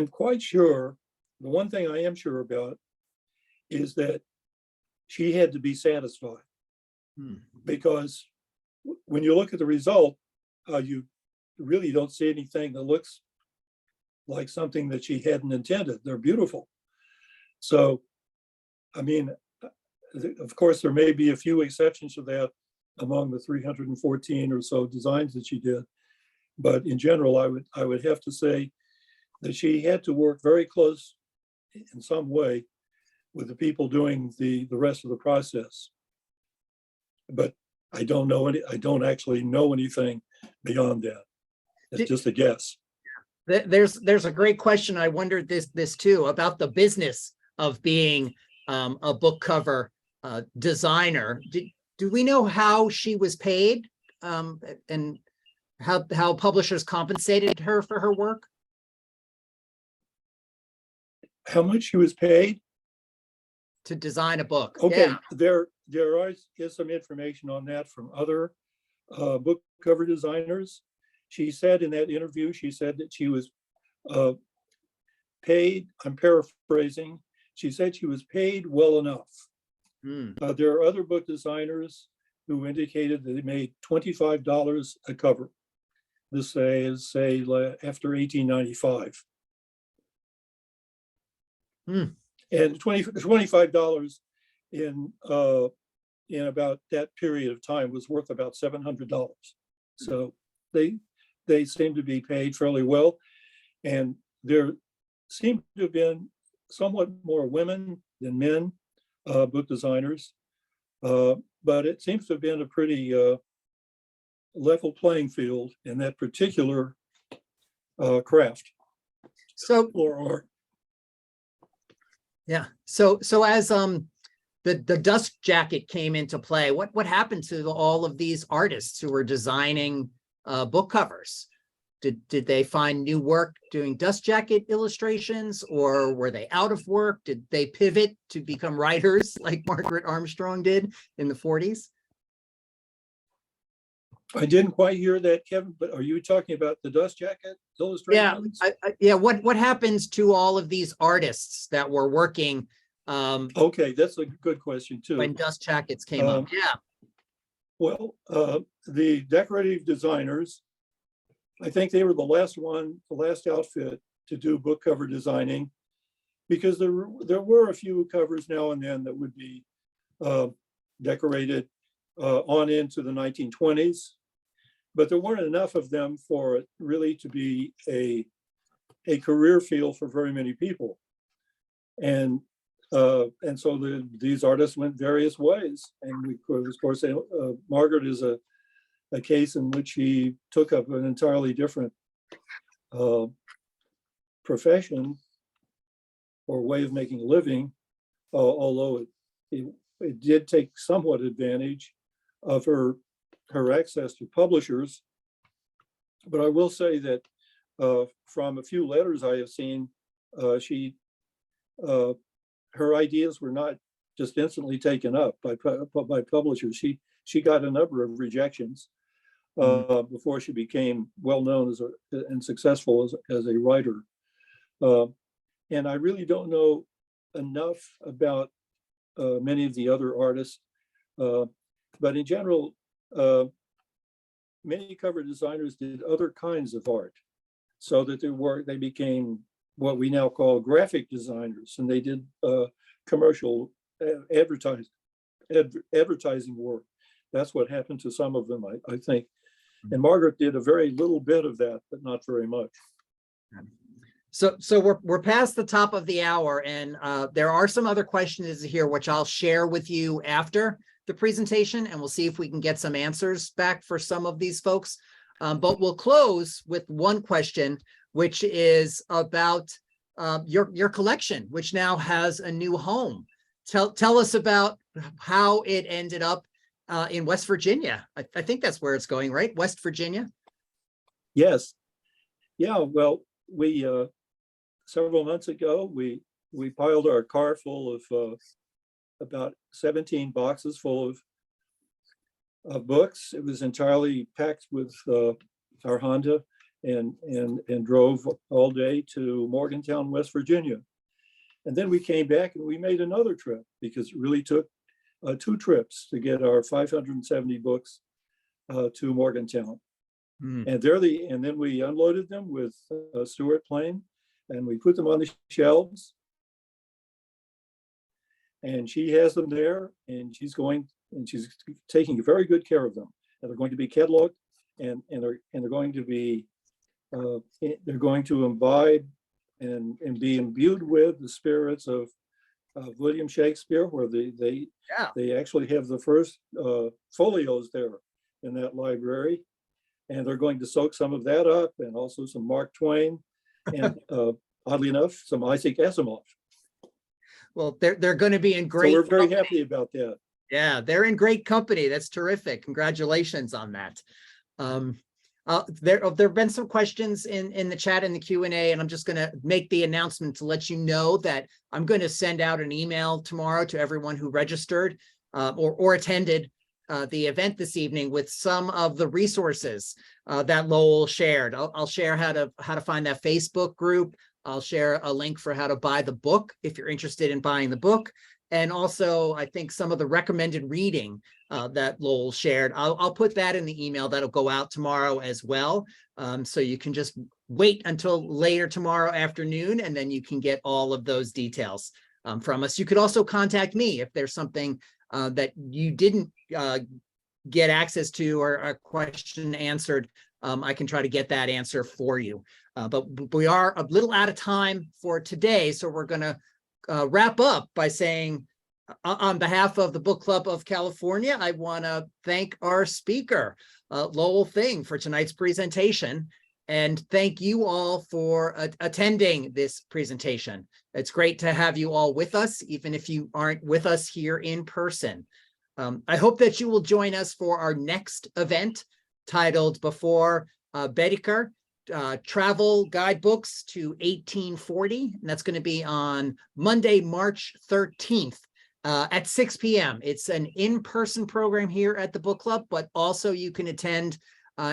quite sure, the one thing I am sure about is that she had to be satisfied. Because when you look at the result, you really don't see anything that looks like something that she hadn't intended. They're beautiful. So, I mean, of course, there may be a few exceptions to that among the 314 or so designs that she did. But in general, I would have to say that she had to work very close in some way with the people doing the rest of the process. But I don't actually know anything beyond that. It's just a guess. There's a great question. I wondered this too about the business of being a book cover designer. Do we know how she was paid, and how publishers compensated her for her work? How much she was paid to design a book? Okay, yeah. there is some information on that from other book cover designers. She said in that interview, she said that she was paid, I'm paraphrasing, she said she was paid well enough. There are other book designers who indicated that they made $25 a cover. This is, say, after 1895. And $25 in about that period of time was worth about $700. So they seem to be paid fairly well. And there seem to have been somewhat more women than men book designers. But it seems to have been a pretty level playing field in that particular craft. So, or art. Yeah. So as the dust jacket came into play, what happened to all of these artists who were designing book covers? Did they find new work doing dust jacket illustrations, or were they out of work? Did they pivot to become writers like Margaret Armstrong did in the 40s? I didn't quite hear that, Kevin, but are you talking about the dust jacket illustrations? Yeah. What happens to all of these artists that were working? Okay, that's a good question too. When dust jackets came up, yeah. Well, the decorative designers, I think they were the last outfit to do book cover designing, because there were a few covers now and then that would be decorated on into the 1920s, but there weren't enough of them for it really to be a career field for very many people. And so these artists went various ways. And of course, Margaret is a case in which she took up an entirely different profession or way of making a living, although it did take somewhat advantage of her access to publishers. But I will say that from a few letters I have seen, her ideas were not just instantly taken up by publishers. She got a number of rejections before she became well known and successful as a writer. And I really don't know enough about many of the other artists, but in general, many cover designers did other kinds of art, so that they became what we now call graphic designers, and they did commercial advertising work. That's what happened to some of them, I think. And Margaret did a very little bit of that, but not very much. So we're past the top of the hour, and there are some other questions here which I'll share with you after the presentation, and we'll see if we can get some answers back for some of these folks. But we'll close with one question, which is about your collection, which now has a new home. Tell us about how it ended up in West Virginia. I think that's where it's going, right? West Virginia. Yes. Yeah. Well, we several months ago we piled our car full of about 17 boxes full of books. It was entirely packed with our Honda, and drove all day to Morgantown, West Virginia. And then we came back and we made another trip, because it really took 2 trips to get our 570 books to Morgantown. And then we unloaded them with a Stewart plane, and we put them on the shelves. And she has them there, and she's taking very good care of them. And they're going to be cataloged, and they're going to be they're going to imbibe and be imbued with the spirits of William Shakespeare, where they actually have the first folios there in that library, and they're going to soak some of that up, and also some Mark Twain, and oddly enough, some Isaac Asimov. Well, they're going to be in great. So we're very happy about that. Yeah, they're in great company. That's terrific. Congratulations on that. There have been some questions in the chat in the Q&A, and I'm just going to make the announcement to let you know that I'm going to send out an email tomorrow to everyone who registered or attended the event this evening with some of the resources that Lowell shared. I'll share how to find that Facebook group. I'll share a link for how to buy the book if you're interested in buying the book. And also, I think some of the recommended reading that Lowell shared, I'll put that in the email that'll go out tomorrow as well. So you can just wait until later tomorrow afternoon, and then you can get all of those details from us. You could also contact me if there's something that you didn't get access to or a question answered. I can try to get that answer for you. But we are a little out of time for today, so we're going to wrap up by saying, on behalf of the Book Club of California, I want to thank our speaker, Lowell Thing, for tonight's presentation, and thank you all for attending this presentation. It's great to have you all with us, even if you aren't with us here in person. I hope that you will join us for our next event titled Before Baedeker, Travel Guidebooks to 1840. And that's going to be on Monday, March 13th at 6 p.m. It's an in-person program here at the book club, but also you can attend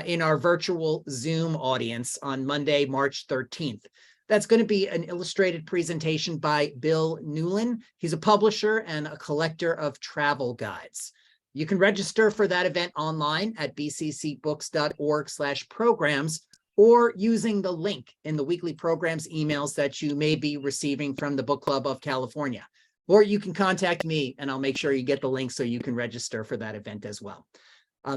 in our virtual Zoom audience on Monday, March 13th. That's going to be an illustrated presentation by Bill Newlin. He's a publisher and a collector of travel guides. You can register for that event online at bccbooks.org/programs, or using the link in the weekly programs emails that you may be receiving from the Book Club of California. Or you can contact me and I'll make sure you get the link so you can register for that event as well.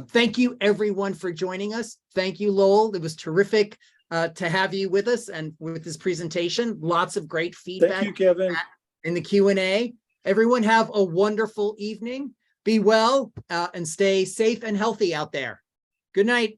Thank you everyone for joining us. Thank you, Lowell. It was terrific to have you with us and with this presentation. Lots of great feedback. Thank you, Kevin. In the Q&A. Everyone have a wonderful evening. Be well and stay safe and healthy out there. Good night.